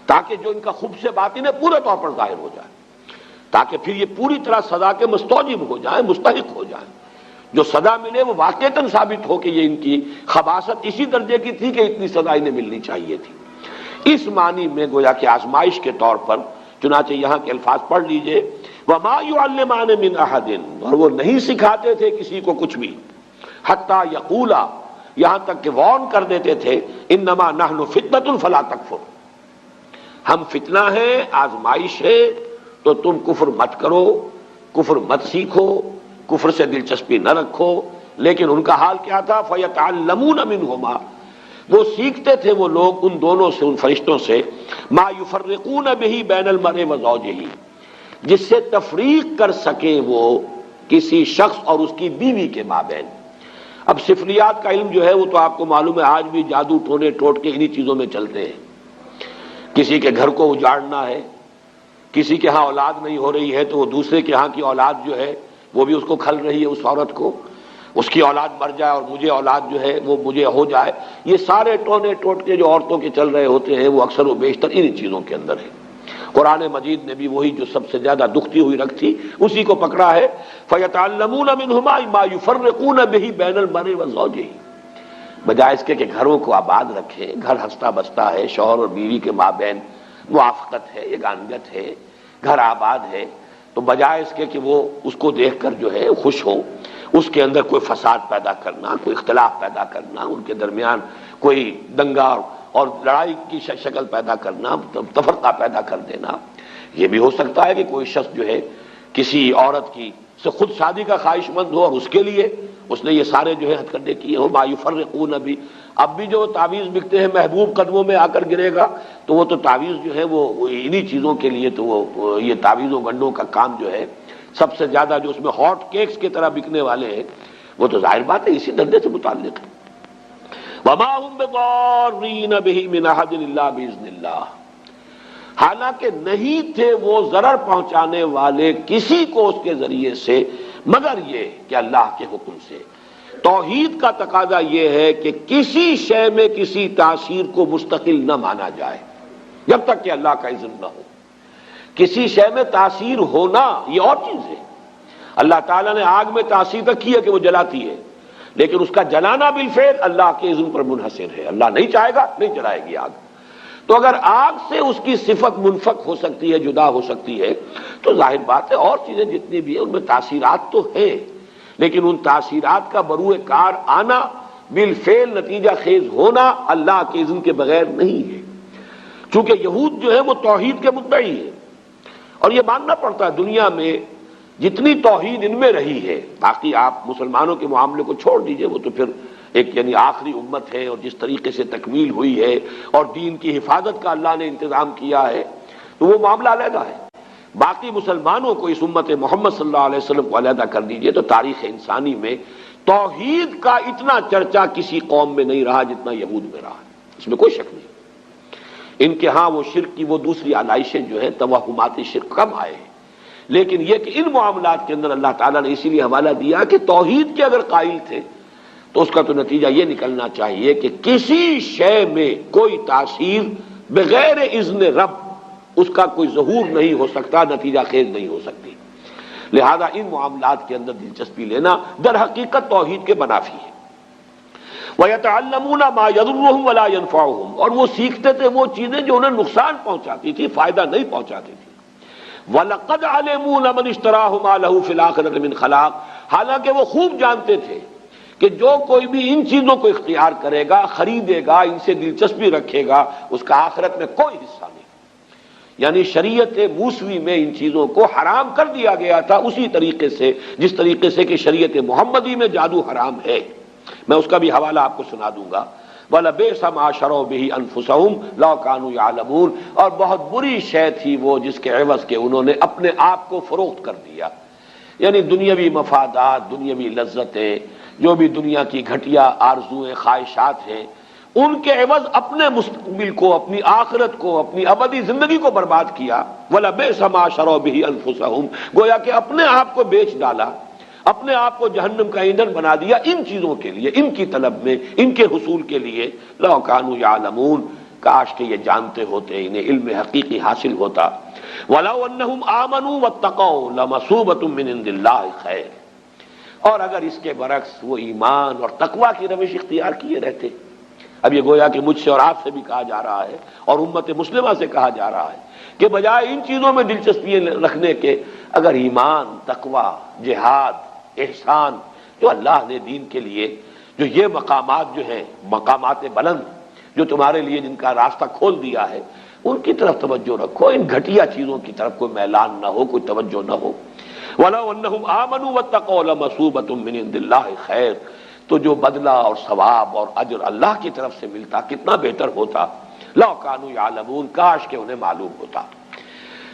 تاکہ جو ان کا خبث باطن ہے پورے طور پر ظاہر ہو جائے، تاکہ پھر یہ پوری طرح سزا کے مستوجب ہو جائیں، مستحق ہو جائیں. جو سزا ملے وہ واقعتاً ثابت ہو کہ یہ ان کی خباثت اسی درجے کی تھی کہ اتنی سزا انہیں ملنی چاہیے تھی. اس معنی میں گویا کہ آزمائش کے طور پر، چنانچہ یہاں کے الفاظ پڑھ لیجئے، وَمَا يُعَلِّمَانِ مِنْ أَحَدٍ، اور وہ نہیں سکھاتے تھے کسی کو کچھ بھی، حتیٰ یقولا، یہاں تک کہ وارن کر دیتے تھے، انما نحن فتنۃ فلا تکفر، ہم فتنہ ہیں، آزمائش ہے، تو تم کفر مت کرو، کفر مت سیکھو، کفر سے دلچسپی نہ رکھو. لیکن ان کا حال کیا تھا؟ فَيَتَعَلَّمُونَ مِنْهُمَا، وہ سیکھتے تھے وہ لوگ ان دونوں سے، ان فرشتوں سے، مَا يُفَرِّقُونَ بِهِ بَيْنَ الْمَرْءِ وَزَوْجِهِ، جس سے تفریق کر سکے وہ کسی شخص اور اس کی بیوی کے مابین. اب سفلیات کا علم جو ہے وہ تو آپ کو معلوم ہے آج بھی جادو ٹونے ٹوٹکے انہی چیزوں میں چلتے ہیں. کسی کے گھر کو اجاڑنا ہے، کسی کے ہاں اولاد نہیں ہو رہی ہے تو وہ دوسرے کے ہاں کی اولاد جو ہے وہ بھی اس کو کھل رہی ہے، اس عورت کو، اس کی اولاد مر جائے اور مجھے اولاد جو ہے وہ مجھے ہو جائے. یہ سارے ٹونے ٹوٹکے جو عورتوں کے چل رہے ہوتے ہیں وہ اکثر و بیشتر انہی چیزوں کے اندر ہے. قرآن مجید نے بھی وہی جو سب سے زیادہ دکھتی ہوئی رکھ تھی اسی کو پکڑا ہے. فَيَتَعَلَّمُونَ مِنْهُمَا مَا يُفَرِّقُونَ بِهِ بَيْنَ الْمَرْءِ وَزَوْجِهِ، بجائے اس کے کہ گھروں کو آباد رکھیں، گھر ہنستا بستا ہے، شوہر اور بیوی کے مابین موافقت ہے، یگانگت ہے، گھر آباد ہے، تو بجائے اس کے کہ وہ اس کو دیکھ کر جو ہے خوش ہو، اس کے اندر کوئی فساد پیدا کرنا، کوئی اختلاف پیدا کرنا، ان کے درمیان کوئی دنگا اور لڑائی کی شکل پیدا کرنا، تفرقہ پیدا کر دینا. یہ بھی ہو سکتا ہے کہ کوئی شخص جو ہے کسی عورت کی سے خود شادی کا خواہش مند ہو اور اس کے لیے اس نے یہ سارے جو ہے ہتھ کنڈے کیے ہو. ما یفرقون بھی، اب بھی جو تعویذ بکتے ہیں محبوب قدموں میں آ کر گرے گا، تو وہ تو تعویذ جو ہے وہ انہی چیزوں کے لیے، تو وہ یہ تعویذ و گنڈوں کا کام جو ہے سب سے زیادہ جو اس میں ہاٹ کیکس کی طرح بکنے والے ہیں وہ تو ظاہر بات ہے اسی دھندے سے متعلق ہے. وما هم بضارین به من احد الا باذن اللہ، حالانکہ نہیں تھے وہ ضرر پہنچانے والے کسی کو اس کے ذریعے سے مگر یہ کہ اللہ کے حکم سے. توحید کا تقاضا یہ ہے کہ کسی شے میں کسی تاثیر کو مستقل نہ مانا جائے جب تک کہ اللہ کا اذن نہ ہو. کسی شے میں تاثیر ہونا یہ اور چیز ہے. اللہ تعالیٰ نے آگ میں تاثیر رکھی ہے کہ وہ جلاتی ہے، لیکن اس کا جلانا بالفعل اللہ کے اذن پر منحصر ہے. اللہ نہیں چاہے گا نہیں جلائے گی آگ. تو اگر آگ سے اس کی صفت منفک ہو سکتی ہے، جدا ہو سکتی ہے، تو ظاہر بات ہے اور چیزیں جتنی بھی ہیں ان میں تاثیرات تو ہیں، لیکن ان تاثیرات کا بروئے کار آنا، بالفعل نتیجہ خیز ہونا اللہ کے اذن کے بغیر نہیں ہے. چونکہ یہود جو ہے وہ توحید کے مدعی ہیں، اور یہ ماننا پڑتا ہے دنیا میں جتنی توحید ان میں رہی ہے، باقی آپ مسلمانوں کے معاملے کو چھوڑ دیجئے، وہ تو پھر ایک یعنی آخری امت ہے، اور جس طریقے سے تکمیل ہوئی ہے اور دین کی حفاظت کا اللہ نے انتظام کیا ہے تو وہ معاملہ علیحدہ ہے. باقی مسلمانوں کو، اس امت محمد صلی اللہ علیہ وسلم کو علیحدہ کر دیجئے تو تاریخ انسانی میں توحید کا اتنا چرچا کسی قوم میں نہیں رہا جتنا یہود میں رہا، اس میں کوئی شک نہیں. ان کے ہاں وہ شرک کی وہ دوسری علائشیں جو ہیں توہمات شرک کم آئے ہیں، لیکن یہ کہ ان معاملات کے اندر اللہ تعالیٰ نے اسی لیے حوالہ دیا کہ توحید کے اگر قائل تھے تو اس کا تو نتیجہ یہ نکلنا چاہیے کہ کسی شے میں کوئی تاثیر بغیر اذن رب اس کا کوئی ظہور نہیں ہو سکتا، نتیجہ خیز نہیں ہو سکتی. لہذا ان معاملات کے اندر دلچسپی لینا در حقیقت توحید کے منافی ہے. وَيَتَعَلَّمُونَ مَا يَضُرُّهُمْ وَلَا يَنفَعُهُمْ، اور وہ سیکھتے تھے وہ چیزیں جو انہیں نقصان پہنچاتی تھی، فائدہ نہیں پہنچاتی تھی. وَلَقَدْ عَلِمُوا لَمَنِ اشْتَرَاهُ مَا لَهُ فِي الْآخِرَةِ مِنْ خَلَاقٍ، حالانکہ وہ خوب جانتے تھے کہ جو کوئی بھی ان چیزوں کو اختیار کرے گا، خریدے گا، ان سے دلچسپی رکھے گا، اس کا آخرت میں کوئی حصہ نہیں۔ یعنی شریعت موسوی میں ان چیزوں کو حرام کر دیا گیا تھا اسی طریقے سے جس طریقے سے کہ شریعت محمدی میں جادو حرام ہے۔ میں اس کا بھی حوالہ آپ کو سنا دوں گا۔ وَلَبِئْسَ مَا شَرَوْا بِهِ أَنفُسَهُمْ لَوْ كَانُوا يَعْلَمُونَ، اور بہت بری شے تھی وہ جس کے عوض کے انہوں نے اپنے آپ کو فروخت کر دیا۔ یعنی دنیاوی مفادات، دنیاوی لذتیں، جو بھی دنیا کی گھٹیا آرزویں، خواہشات ہیں، ان کے عوض اپنے مستقبل کو، اپنی آخرت کو، اپنی ابدی زندگی کو برباد کیا۔ وَلَبِئْسَ مَا شَرَوْا بِهِ أَنفُسَهُمْ، گویا کہ اپنے آپ کو بیچ ڈالا، اپنے آپ کو جہنم کا ایندھن بنا دیا ان چیزوں کے لیے، ان کی طلب میں، ان کے حصول کے لیے۔ لَوْ كَانُوا يَعْلَمُونَ، کاش کہ یہ جانتے ہوتے، انہیں علم حقیقی حاصل ہوتا۔ وَلَوْ أَنَّهُمْ آمَنُوا وَاتَّقَوْا لَمَثُوبَةٌ مِّنْ عِندِ اللَّهِ خَيْرٌ، اور اگر اس کے برعکس وہ ایمان اور تقویٰ کی روش اختیار کیے رہتے۔ اب یہ گویا کہ مجھ سے اور آپ سے بھی کہا جا رہا ہے اور امت مسلمہ سے کہا جا رہا ہے کہ بجائے ان چیزوں میں دلچسپی رکھنے کے، اگر ایمان، تقویٰ، جہاد، احسان، جو اللہ نے دین کے لیے، جو یہ مقامات جو ہیں، مقامات بلند جو تمہارے لیے جن کا راستہ کھول دیا ہے، ان کی طرف توجہ رکھو، ان گھٹیا چیزوں کی طرف کوئی میلان نہ ہو، کوئی توجہ نہ ہو۔ وَلَوْ أَنَّهُمْ آمَنُوا وَاتَّقَوْا لَمَثُوبَةٌ مِّنْ عِندِ اللَّهِ خَيْرٌ، تو جو بدلہ اور ثواب اور اجر اللہ کی طرف سے ملتا کتنا بہتر ہوتا۔ لَوْ كَانُوا يَعْلَمُونَ، کاش کہ انہیں معلوم ہوتا۔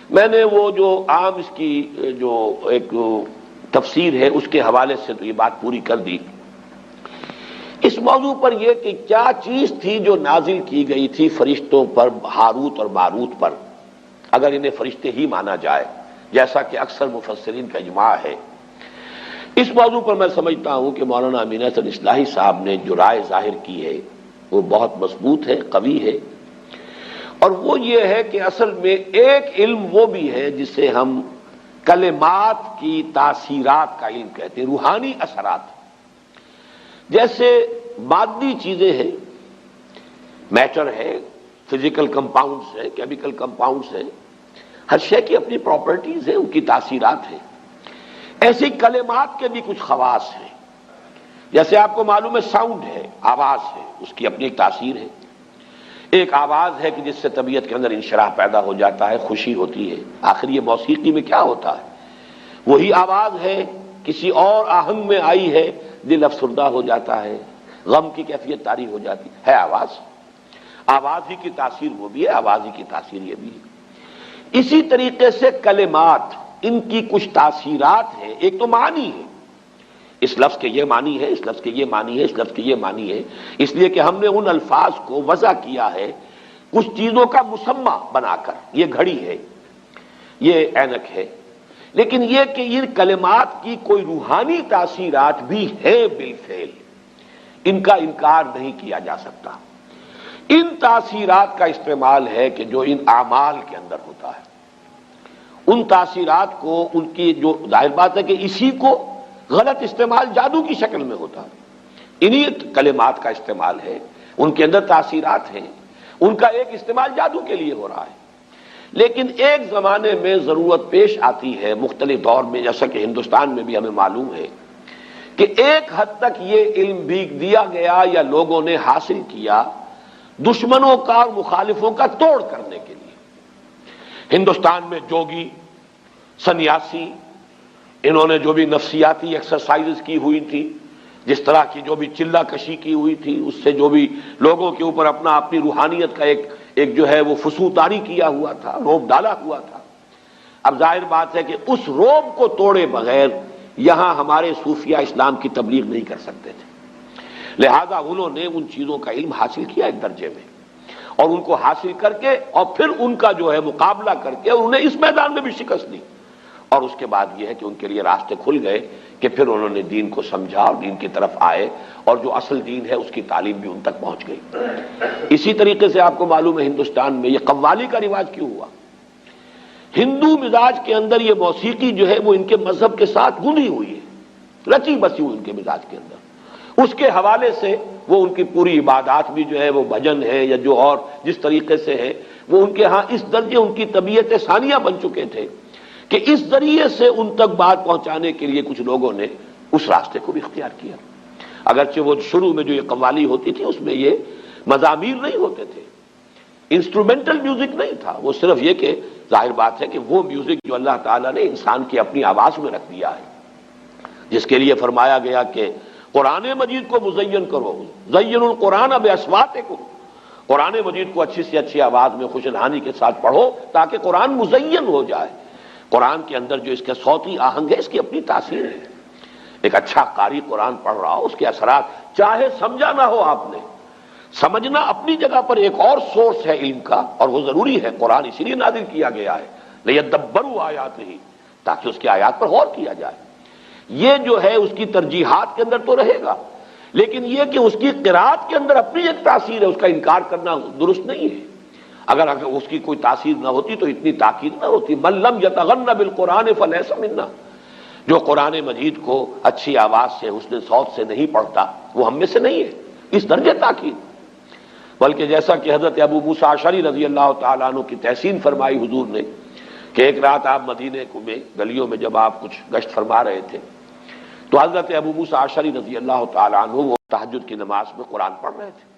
میں نے وہ جو عام اس کی جو ایک تفسیر ہے اس کے حوالے سے تو یہ بات پوری کر دی۔ اس موضوع پر یہ کہ کیا چیز تھی جو نازل کی گئی تھی فرشتوں پر، ہاروت اور ماروت پر، اگر انہیں فرشتے ہی مانا جائے جیسا کہ اکثر مفسرین کا اجماع ہے۔ اس موضوع پر میں سمجھتا ہوں کہ مولانا امین احسن اصلاحی صاحب نے جو رائے ظاہر کی ہے وہ بہت مضبوط ہے، قوی ہے، اور وہ یہ ہے کہ اصل میں ایک علم وہ بھی ہے جسے ہم کلمات کی تاثیرات کا علم کہتے ہیں، روحانی اثرات، جیسے مادی چیزیں ہیں، میٹر ہے، فزیکل کمپاؤنڈز ہے، کیمیکل کمپاؤنڈز ہیں، ہر شے کی اپنی پراپرٹیز ہیں، ان کی تاثیرات ہیں۔ ایسے کلمات کے بھی کچھ خواص ہیں، جیسے آپ کو معلوم ہے ساؤنڈ ہے، آواز ہے، اس کی اپنی ایک تاثیر ہے۔ ایک آواز ہے کہ جس سے طبیعت کے اندر انشراح پیدا ہو جاتا ہے، خوشی ہوتی ہے۔ آخر یہ موسیقی میں کیا ہوتا ہے؟ وہی آواز ہے، کسی اور آہنگ میں آئی ہے، دل افسردہ ہو جاتا ہے، غم کی کیفیت طاری ہو جاتی ہے آواز۔ آواز ہی کی تاثیر وہ بھی ہے، آواز ہی کی تاثیر یہ بھی ہے۔ اسی طریقے سے کلمات، ان کی کچھ تاثیرات ہیں۔ ایک تو معنی ہے، اس لفظ کے یہ معنی ہے، اس لفظ کے یہ معنی ہے، اس لفظ کے یہ معنی ہے، اس لیے کہ ہم نے ان الفاظ کو وضع کیا ہے کچھ چیزوں کا مسمى بنا کر، یہ گھڑی ہے، یہ اینک ہے۔ لیکن یہ کہ ان کلمات کی کوئی روحانی تاثیرات بھی ہیں بالفعل، ان کا انکار نہیں کیا جا سکتا۔ ان تاثیرات کا استعمال ہے کہ جو ان اعمال کے اندر ہوتا ہے، ان تاثیرات کو، ان کی جو ظاہر بات ہے کہ اسی کو غلط استعمال جادو کی شکل میں ہوتا ہے، انہی کلمات کا استعمال ہے، ان کے اندر تاثیرات ہیں، ان کا ایک استعمال جادو کے لیے ہو رہا ہے۔ لیکن ایک زمانے میں ضرورت پیش آتی ہے، مختلف دور میں، جیسا کہ ہندوستان میں بھی ہمیں معلوم ہے کہ ایک حد تک یہ علم بھی دیا گیا یا لوگوں نے حاصل کیا دشمنوں کا اور مخالفوں کا توڑ کرنے کے لیے۔ ہندوستان میں جوگی، سنیاسی، انہوں نے جو بھی نفسیاتی ایکسرسائزز کی ہوئی تھی، جس طرح کی جو بھی چلہ کشی کی ہوئی تھی، اس سے جو بھی لوگوں کے اوپر اپنی روحانیت کا ایک جو ہے وہ فسوطاری کیا ہوا تھا، روب ڈالا ہوا تھا۔ اب ظاہر بات ہے کہ اس روب کو توڑے بغیر یہاں ہمارے صوفیہ اسلام کی تبلیغ نہیں کر سکتے تھے، لہذا انہوں نے ان چیزوں کا علم حاصل کیا ایک درجے میں، اور ان کو حاصل کر کے اور پھر ان کا جو ہے مقابلہ کر کے انہیں اس میدان میں بھی شکست دی، اور اس کے بعد یہ ہے کہ ان کے لیے راستے کھل گئے کہ پھر انہوں نے دین کو سمجھا اور دین کی طرف آئے، اور جو اصل دین ہے اس کی تعلیم بھی ان تک پہنچ گئی۔ اسی طریقے سے آپ کو معلوم ہے ہندوستان میں یہ قوالی کا رواج کیوں ہوا؟ ہندو مزاج کے اندر یہ موسیقی جو ہے وہ ان کے مذہب کے ساتھ گندھی ہوئی ہے، رچی بسی ہوئی ان کے مزاج کے اندر، اس کے حوالے سے وہ ان کی پوری عبادات بھی جو ہے وہ بھجن ہے یا جو اور جس طریقے سے ہے، وہ ان کے ہاں اس درجے ان کی طبیعت ثانیہ بن چکے تھے کہ اس ذریعے سے ان تک بات پہنچانے کے لیے کچھ لوگوں نے اس راستے کو بھی اختیار کیا۔ اگرچہ وہ شروع میں جو یہ قوالی ہوتی تھی اس میں یہ مزامیر نہیں ہوتے تھے، انسٹرومنٹل میوزک نہیں تھا، وہ صرف یہ کہ ظاہر بات ہے کہ وہ میوزک جو اللہ تعالیٰ نے انسان کی اپنی آواز میں رکھ دیا ہے، جس کے لیے فرمایا گیا کہ قرآن مجید کو مزین کرو، زین القرآن باصواتکم، قرآن مجید کو اچھی سے اچھی آواز میں خوش الحانی کے ساتھ پڑھو تاکہ قرآن مزین ہو جائے۔ قرآن کے اندر جو اس کا صوتی آہنگ ہے اس کی اپنی تاثیر ہے۔ ایک اچھا قاری قرآن پڑھ رہا ہو، اس کے اثرات چاہے سمجھا نہ ہو آپ نے، سمجھنا اپنی جگہ پر ایک اور سورس ہے علم کا، اور وہ ضروری ہے، قرآن اسی لیے نازل کیا گیا ہے لیدبروا آیاتہ، تاکہ اس کی آیات پر غور کیا جائے۔ یہ جو ہے اس کی ترجیحات کے اندر تو رہے گا، لیکن یہ کہ اس کی قرات کے اندر اپنی ایک تاثیر ہے، اس کا انکار کرنا درست نہیں ہے۔ اگر اس کی کوئی تاثیر نہ ہوتی تو اتنی تاکید نہ ہوتی۔ من لم یتغن بالقرآن فلیس منا، جو قرآن مجید کو اچھی آواز سے حسن صوت سے نہیں پڑھتا وہ ہم میں سے نہیں ہے، اس درجے تاکید۔ بلکہ جیسا کہ حضرت ابو موسیٰ اشعری رضی اللہ تعالیٰ عنہ کی تحسین فرمائی حضور نے کہ ایک رات آپ مدینے میں گلیوں میں جب آپ کچھ گشت فرما رہے تھے تو حضرت ابو موسیٰ اشعری رضی اللہ تعالیٰ عنہ وہ تہجد کی نماز میں قرآن پڑھ رہے تھے،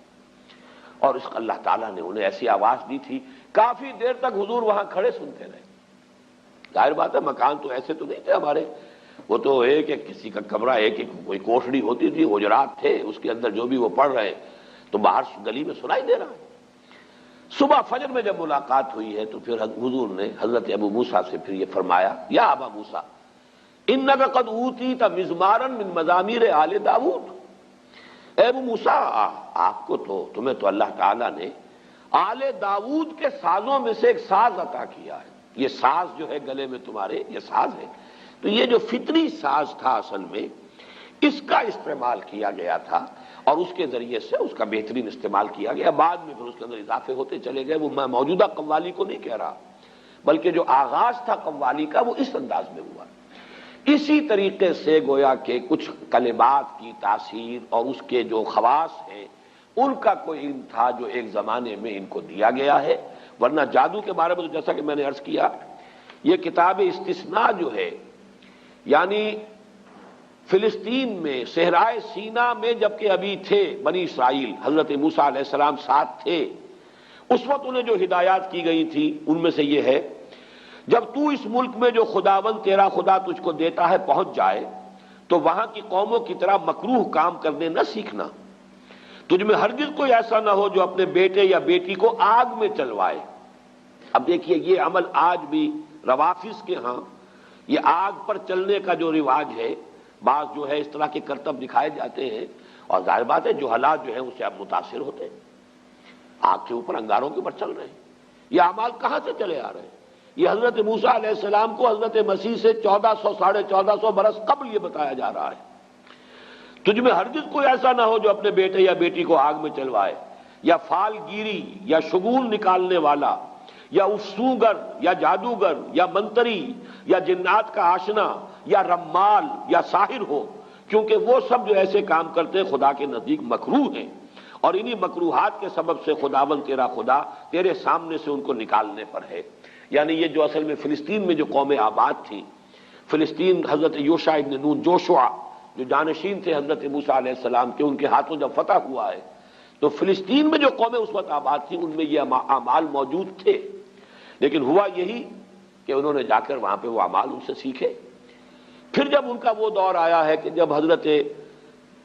اور اس اللہ تعالیٰ نے انہیں ایسی آواز دی تھی کافی دیر تک حضور وہاں کھڑے سنتے رہے۔ ظاہر بات ہے مکان تو ایسے تو نہیں تھے ہمارے، وہ تو ایک ایک کسی کا کمرہ، ایک ایک کوئی کوٹھڑی ہوتی تھی، حجرات تھے، اس کے اندر جو بھی وہ پڑھ رہے تو باہر گلی میں سنائی دے رہا ہے۔ صبح فجر میں جب ملاقات ہوئی ہے تو پھر حضور نے حضرت ابو موسیٰ سے پھر یہ فرمایا، یا ابا موسیٰ انک قد اوتیت مزمارا من مزامیر آل داؤد، اے ابو موسیٰ آپ کو تمہیں تو اللہ تعالیٰ نے آل داؤد کے سازوں میں سے ایک ساز عطا کیا ہے۔ یہ ساز جو ہے گلے میں تمہارے یہ ساز ہے، تو یہ جو فطری ساز تھا اصل میں اس کا استعمال کیا گیا تھا، اور اس کے ذریعے سے اس کا بہترین استعمال کیا گیا۔ بعد میں پھر اس کے اندر اضافے ہوتے چلے گئے۔ وہ میں موجودہ قوالی کو نہیں کہہ رہا، بلکہ جو آغاز تھا قوالی کا وہ اس انداز میں ہوا۔ اسی طریقے سے گویا کہ کچھ کلمات کی تاثیر اور اس کے جو خواص ہیں ان کا کوئی علم تھا جو ایک زمانے میں ان کو دیا گیا ہے۔ ورنہ جادو کے بارے میں تو جیسا کہ میں نے عرض کیا، یہ کتاب استثناء جو ہے، یعنی فلسطین میں صحرائے سینا میں جبکہ ابھی تھے بنی اسرائیل، حضرت موسیٰ علیہ السلام ساتھ تھے، اس وقت انہیں جو ہدایات کی گئی تھی ان میں سے یہ ہے، جب تو اس ملک میں جو خداوند تیرا خدا تجھ کو دیتا ہے پہنچ جائے تو وہاں کی قوموں کی طرح مکروہ کام کرنے نہ سیکھنا، تجھ میں ہرگز کوئی ایسا نہ ہو جو اپنے بیٹے یا بیٹی کو آگ میں چلوائے۔ اب دیکھیے یہ عمل آج بھی روافظ کے ہاں یہ آگ پر چلنے کا جو رواج ہے، بعض جو ہے اس طرح کے کرتب دکھائے جاتے ہیں، اور ظاہر بات ہے جو حالات جو ہیں اس سے آپ متاثر ہوتے ہیں، آگ کے اوپر انگاروں کے اوپر چل رہے ہیں۔ یہ اعمال کہاں سے چلے آ رہے ہیں؟ یہ حضرت موسیٰ علیہ السلام کو حضرت مسیح سے 1400 برس قبل یہ بتایا جا رہا ہے، تجھ میں ہرگز کوئی ایسا نہ ہو جو اپنے بیٹے یا بیٹی کو آگ میں چلوائے، یا فال گیری یا شگون نکالنے والا یا افسوگر یا جادوگر یا منتری یا جنات کا آشنا یا رمال یا ساحر ہو، کیونکہ وہ سب جو ایسے کام کرتے ہیں خدا کے نزدیک مکروہ ہیں، اور انہی مکروہات کے سبب سے خداوند تیرا خدا تیرے سامنے سے ان کو نکالنے پر ہے۔ یعنی یہ جو اصل میں فلسطین میں جو قوم آباد تھی، فلسطین حضرت یوشع ابن نون جوشع جو جانشین تھے حضرت موسیٰ علیہ السلام کے، ان کے ہاتھوں جب فتح ہوا ہے تو فلسطین میں جو قومیں اس وقت آباد تھیں ان میں یہ اعمال موجود تھے، لیکن ہوا یہی کہ انہوں نے جا کر وہاں پہ وہ اعمال ان سے سیکھے۔ پھر جب ان کا وہ دور آیا ہے کہ جب حضرت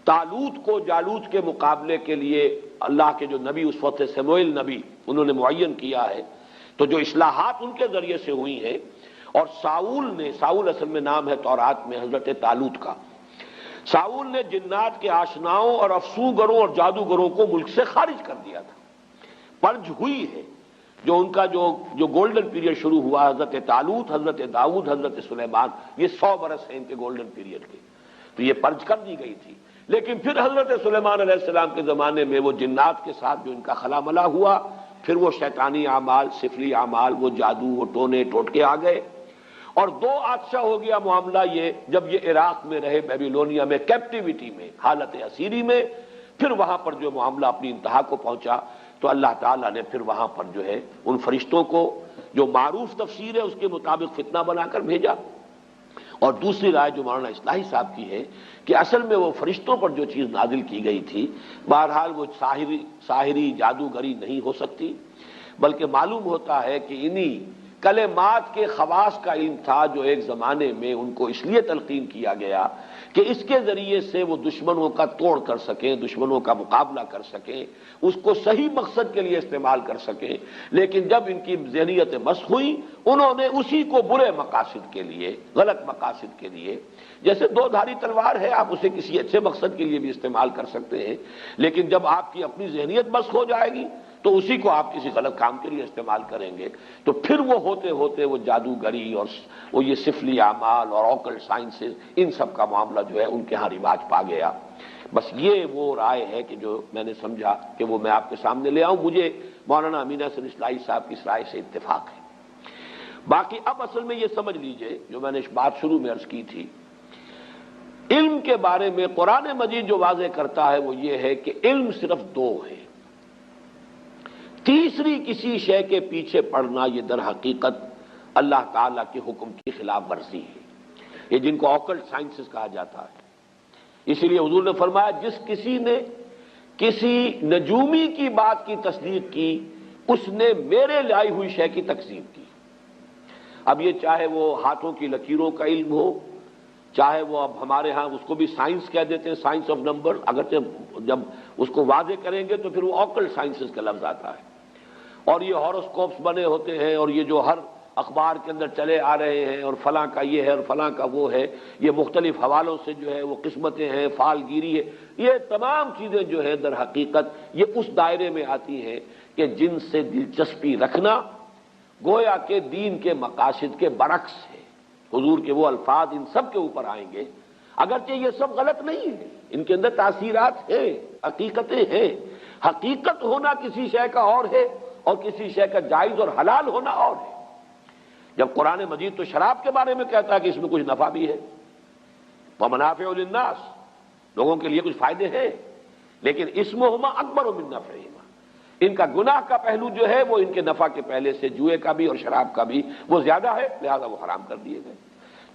طالوت کو جالوت کے مقابلے کے لیے اللہ کے جو نبی اس وقت سموئیل نبی انہوں نے معین کیا ہے، تو جو اصلاحات ان کے ذریعے سے ہوئی ہیں، اور ساؤل اصل میں نام ہے تورات میں حضرت طالوت کا، ساؤل نے جنات کے آشناؤں اور افسوگروں اور جادوگروں کو ملک سے خارج کر دیا تھا۔ پرج ہوئی ہے جو ان کا جو گولڈن پیریڈ شروع ہوا، حضرت طالوت، حضرت داؤد، حضرت سلیمان، یہ 100 برس ہیں ان کے گولڈن پیریڈ کے، تو یہ پرج کر دی گئی تھی۔ لیکن پھر حضرت سلیمان علیہ السلام کے زمانے میں وہ جنات کے ساتھ جو ان کا خلا ملا ہوا، پھر وہ شیطانی اعمال، سفلی اعمال، وہ جادو، وہ ٹونے ٹوٹکے آ گئے، اور 2 عطشہ ہو گیا معاملہ یہ جب یہ عراق میں رہے، بیبیلونیا میں، کیپٹیوٹی میں، حالت اسیری میں، پھر وہاں پر جو معاملہ اپنی انتہا کو پہنچا تو اللہ تعالیٰ نے پھر وہاں پر جو ہے ان فرشتوں کو جو معروف تفسیر ہے اس کے مطابق فتنہ بنا کر بھیجا، اور دوسری رائے جو مولانا اصلاحی صاحب کی ہے کہ اصل میں وہ فرشتوں پر جو چیز نازل کی گئی تھی بہرحال وہ ساحری جادوگری نہیں ہو سکتی، بلکہ معلوم ہوتا ہے کہ انہی کلمات کے خواص کا علم تھا جو ایک زمانے میں ان کو اس لیے تلقین کیا گیا کہ اس کے ذریعے سے وہ دشمنوں کا توڑ کر سکیں، دشمنوں کا مقابلہ کر سکیں، اس کو صحیح مقصد کے لیے استعمال کر سکیں۔ لیکن جب ان کی ذہنیت مسخ ہوئی، انہوں نے اسی کو برے مقاصد کے لیے، غلط مقاصد کے لیے، جیسے دو دھاری تلوار ہے، آپ اسے کسی اچھے مقصد کے لیے بھی استعمال کر سکتے ہیں، لیکن جب آپ کی اپنی ذہنیت مسخ ہو جائے گی تو اسی کو آپ کسی غلط کام کے لیے استعمال کریں گے، تو پھر وہ ہوتے ہوتے وہ جادوگری اور وہ یہ سفلی اعمال اور آکلٹ سائنسز، ان سب کا معاملہ جو ہے ان کے ہاں رواج پا گیا۔ بس یہ وہ رائے ہے کہ جو میں نے سمجھا کہ وہ میں آپ کے سامنے لے آؤں۔ مجھے مولانا امین احسن اصلاحی صاحب کی اس رائے سے اتفاق ہے۔ باقی اب اصل میں یہ سمجھ لیجئے جو میں نے بات شروع میں عرض کی تھی، علم کے بارے میں قرآن مجید جو واضح کرتا ہے وہ یہ ہے کہ علم صرف دو ہے، تیسری کسی شے کے پیچھے پڑنا یہ در حقیقت اللہ تعالیٰ کے حکم کی خلاف ورزی ہے، یہ جن کو آکلٹ سائنسز کہا جاتا ہے۔ اسی لیے حضور نے فرمایا جس کسی نے کسی نجومی کی بات کی تصدیق کی اس نے میرے لائی ہوئی شے کی تکذیب کی۔ اب یہ چاہے وہ ہاتھوں کی لکیروں کا علم ہو، چاہے وہ اب ہمارے ہاں اس کو بھی سائنس کہہ دیتے ہیں، سائنس آف نمبر، اگرچہ جب اس کو واضح کریں گے تو پھر وہ آکلٹ سائنسز کا لفظ آتا ہے، اور یہ ہاروسکوپس بنے ہوتے ہیں اور یہ جو ہر اخبار کے اندر چلے آ رہے ہیں اور فلاں کا یہ ہے اور فلاں کا وہ ہے، یہ مختلف حوالوں سے جو ہے وہ قسمتیں ہیں، فال گیری ہے، یہ تمام چیزیں جو ہے در حقیقت یہ اس دائرے میں آتی ہیں کہ جن سے دلچسپی رکھنا گویا کہ دین کے مقاصد کے برعکس ہے۔ حضور کے وہ الفاظ ان سب کے اوپر آئیں گے، اگرچہ یہ سب غلط نہیں ہے، ان کے اندر تاثیرات ہیں، حقیقتیں ہیں۔ حقیقت ہونا کسی شے کا اور ہے اور کسی شے کا جائز اور حلال ہونا اور ہے۔ جب قرآن مجید تو شراب کے بارے میں کہتا ہے کہ اس میں کچھ نفع بھی ہے، وَمَنَافِعُ لِلنَّاسِ، لوگوں کے لیے کچھ فائدے ہیں، لیکن اسمہما اکبر من نفعہما، ان کا گناہ کا پہلو جو ہے وہ ان کے نفع کے پہلے سے جوئے کا بھی اور شراب کا بھی وہ زیادہ ہے، لہذا وہ حرام کر دیے گئے۔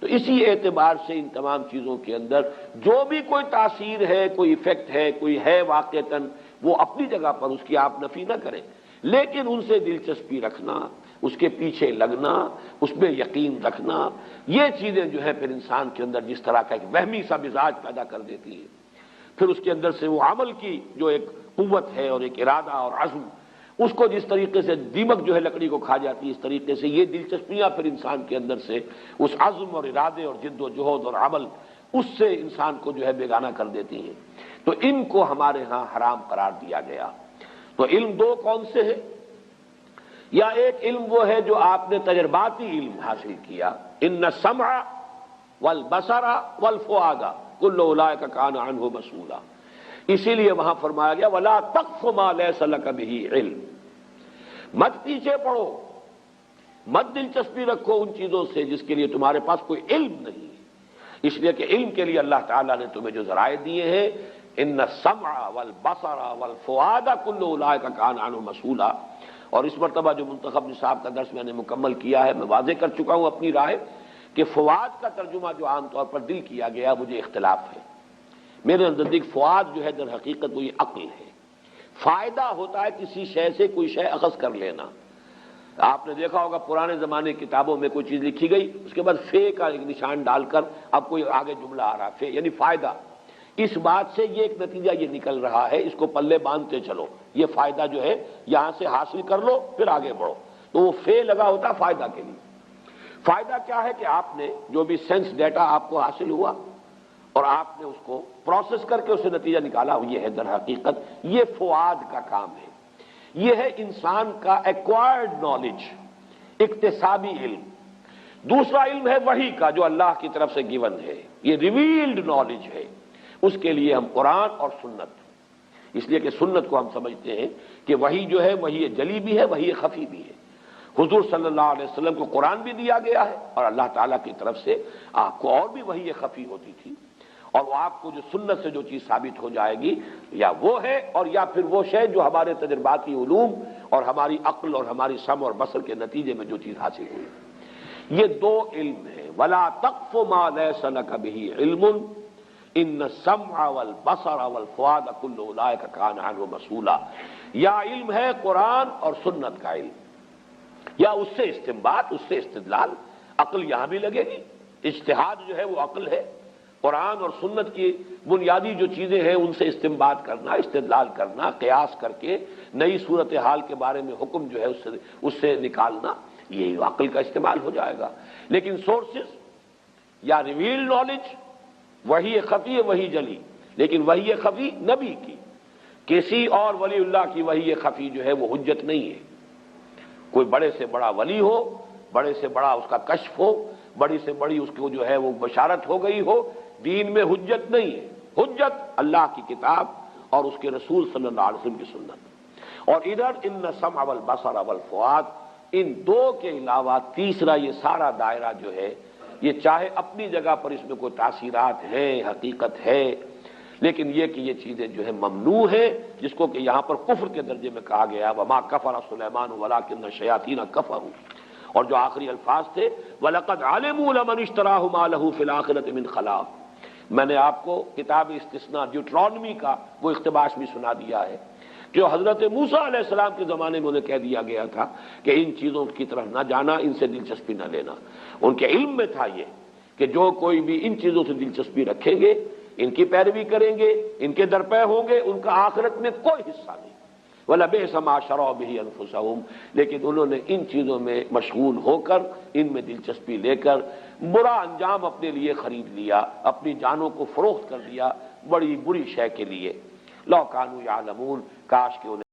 تو اسی اعتبار سے ان تمام چیزوں کے اندر جو بھی کوئی تاثیر ہے، کوئی ایفیکٹ ہے، کوئی ہے واقعتاً، وہ اپنی جگہ پر اس کی آپ نفی نہ کریں، لیکن ان سے دلچسپی رکھنا، اس کے پیچھے لگنا، اس میں یقین رکھنا، یہ چیزیں جو ہے پھر انسان کے اندر جس طرح کا ایک وہمی سا مزاج پیدا کر دیتی ہیں، پھر اس کے اندر سے وہ عمل کی جو ایک قوت ہے اور ایک ارادہ اور عزم، اس کو جس طریقے سے دیمک جو ہے لکڑی کو کھا جاتی ہے، اس طریقے سے یہ دلچسپیاں پھر انسان کے اندر سے اس عزم اور ارادے اور جد و جہد اور عمل اس سے انسان کو جو ہے بیگانہ کر دیتی ہیں۔ تو ان کو ہمارے ہاں حرام قرار دیا گیا۔ تو علم دو کون سے ہیں؟ یا ایک علم وہ ہے جو آپ نے تجرباتی علم حاصل کیا، ان السمع والبصر والفؤاد کل اولئک کان عنہ مسئولا، اسی لیے وہاں فرمایا گیا ولا تقف ما لیس لک بہ علم، مت پیچھے پڑو، مت دلچسپی رکھو ان چیزوں سے جس کے لیے تمہارے پاس کوئی علم نہیں، اس لیے کہ علم کے لیے اللہ تعالیٰ نے تمہیں جو ذرائع دیے ہیں، ان السمع والبصر والفؤاد کل اولئک کان عنہ مسئولا۔ اور اس مرتبہ جو منتخب نصاب کا درس میں نے مکمل کیا ہے، میں واضح کر چکا ہوں اپنی رائے کہ فؤاد کا ترجمہ جو عام طور پر دل کیا گیا مجھے اختلاف ہے۔ میرے نزدیک فؤاد جو ہے در حقیقت وہ یہ عقل ہے۔ فائدہ ہوتا ہے کسی شے سے کوئی شے اخذ کر لینا۔ آپ نے دیکھا ہوگا پرانے زمانے کی کتابوں میں کوئی چیز لکھی گئی، اس کے بعد فے کا ایک نشان ڈال کر اب کوئی آگے جملہ آ رہا، فے یعنی فائدہ۔ اس بات سے یہ ایک نتیجہ یہ نکل رہا ہے، اس کو پلے باندھتے چلو، یہ فائدہ جو ہے یہاں سے حاصل کر لو پھر آگے بڑھو، تو وہ فے لگا ہوتا فائدہ کے لیے۔ فائدہ کیا ہے کہ آپ نے جو بھی سینس ڈیٹا آپ کو حاصل ہوا اور آپ نے اس کو پروسیس کر کے اسے نتیجہ نکالا، یہ ہے در حقیقت یہ فؤاد کا کام ہے۔ یہ ہے انسان کا ایکوائرڈ نالج، اکتسابی علم۔ دوسرا علم ہے وحی کا جو اللہ کی طرف سے گیون ہے، یہ ریویلڈ نالج ہے، اس کے لیے ہم قرآن اور سنت، اس لیے کہ سنت کو ہم سمجھتے ہیں کہ وحی جو ہے وحی جلی بھی ہے، وحی خفی بھی ہے۔ حضور صلی اللہ علیہ وسلم کو قرآن بھی دیا گیا ہے اور اللہ تعالیٰ کی طرف سے آپ کو اور بھی وحی خفی ہوتی تھی، اور وہ آپ کو جو سنت سے جو چیز ثابت ہو جائے گی یا وہ ہے اور یا پھر وہ شے جو ہمارے تجرباتی علوم اور ہماری عقل اور ہماری سمع اور بصر کے نتیجے میں جو چیز حاصل ہوئی۔ یہ دو علم ہیں، ولا تقف ما لیس لک بہ علم ان السمع والبصر والفؤاد کل اولئک کان عنہ مسئولا۔ یا علم ہے قرآن اور سنت کا علم، یا اس سے استنباط، اس سے استدلال، عقل یہاں بھی لگے گی، اجتہاد جو ہے وہ عقل ہے، قرآن اور سنت کی بنیادی جو چیزیں ہیں ان سے استنباط کرنا، استدلال کرنا، قیاس کر کے نئی صورتحال کے بارے میں حکم جو ہے اس سے نکالنا، یہ عقل کا استعمال ہو جائے گا۔ لیکن سورسز یا ریویل نالج، وحی خفی وحی جلی، لیکن وحی خفی نبی کی، کسی اور ولی اللہ کی وحی خفی جو ہے وہ حجت نہیں ہے۔ کوئی بڑے سے بڑا ولی ہو، بڑے سے بڑا اس کا کشف ہو، بڑی سے بڑی اس کو جو ہے وہ بشارت ہو گئی ہو، دین میں حجت نہیں ہے۔ حجت اللہ کی کتاب اور اس کے رسول صلی اللہ علیہ وسلم کی سنت۔ اور ادھر ان السمع والبصر والفؤاد، ان دو کے علاوہ تیسرا یہ سارا دائرہ جو ہے، یہ چاہے اپنی جگہ پر اس میں کوئی تاثیرات ہیں، حقیقت ہے، لیکن یہ کہ یہ چیزیں جو ہے ممنوع ہے، جس کو کہ یہاں پر کفر کے درجے میں کہا گیا وما کفر سلیمان ولکن الشیاطین کفروا، اور جو آخری الفاظ تھے وَلَقَدْ عَلِمُوا لَمَنِ اشْتَرَاهُ مَا لَهُ فِي الْآخِرَةِ مِنْ خَلَاقٍ۔ میں نے آپ کو کتاب استثناء ڈیوٹرانومی کا وہ اقتباس بھی سنا دیا ہے، جو حضرت موسیٰ علیہ السلام کے زمانے میں انہیں کہہ دیا گیا تھا کہ ان چیزوں کی طرف نہ جانا، ان سے دلچسپی نہ لینا۔ ان کے علم میں تھا یہ کہ جو کوئی بھی ان چیزوں سے دلچسپی رکھیں گے، ان کی پیروی کریں گے، ان کے درپے ہوں گے، ان کا آخرت میں کوئی حصہ نہیں۔ وَلَبِئْسَ مَا شَرَوْا بِهِ أَنفُسَهُمْ، لیکن انہوں نے ان چیزوں میں مشغول ہو کر، ان میں دلچسپی لے کر برا انجام اپنے لیے خرید لیا، اپنی جانوں کو فروخت کر دیا بڑی بری شے کے لیے۔ لَوْ كَانُوا يَعْلَمُونَ، کاش کہ انہیں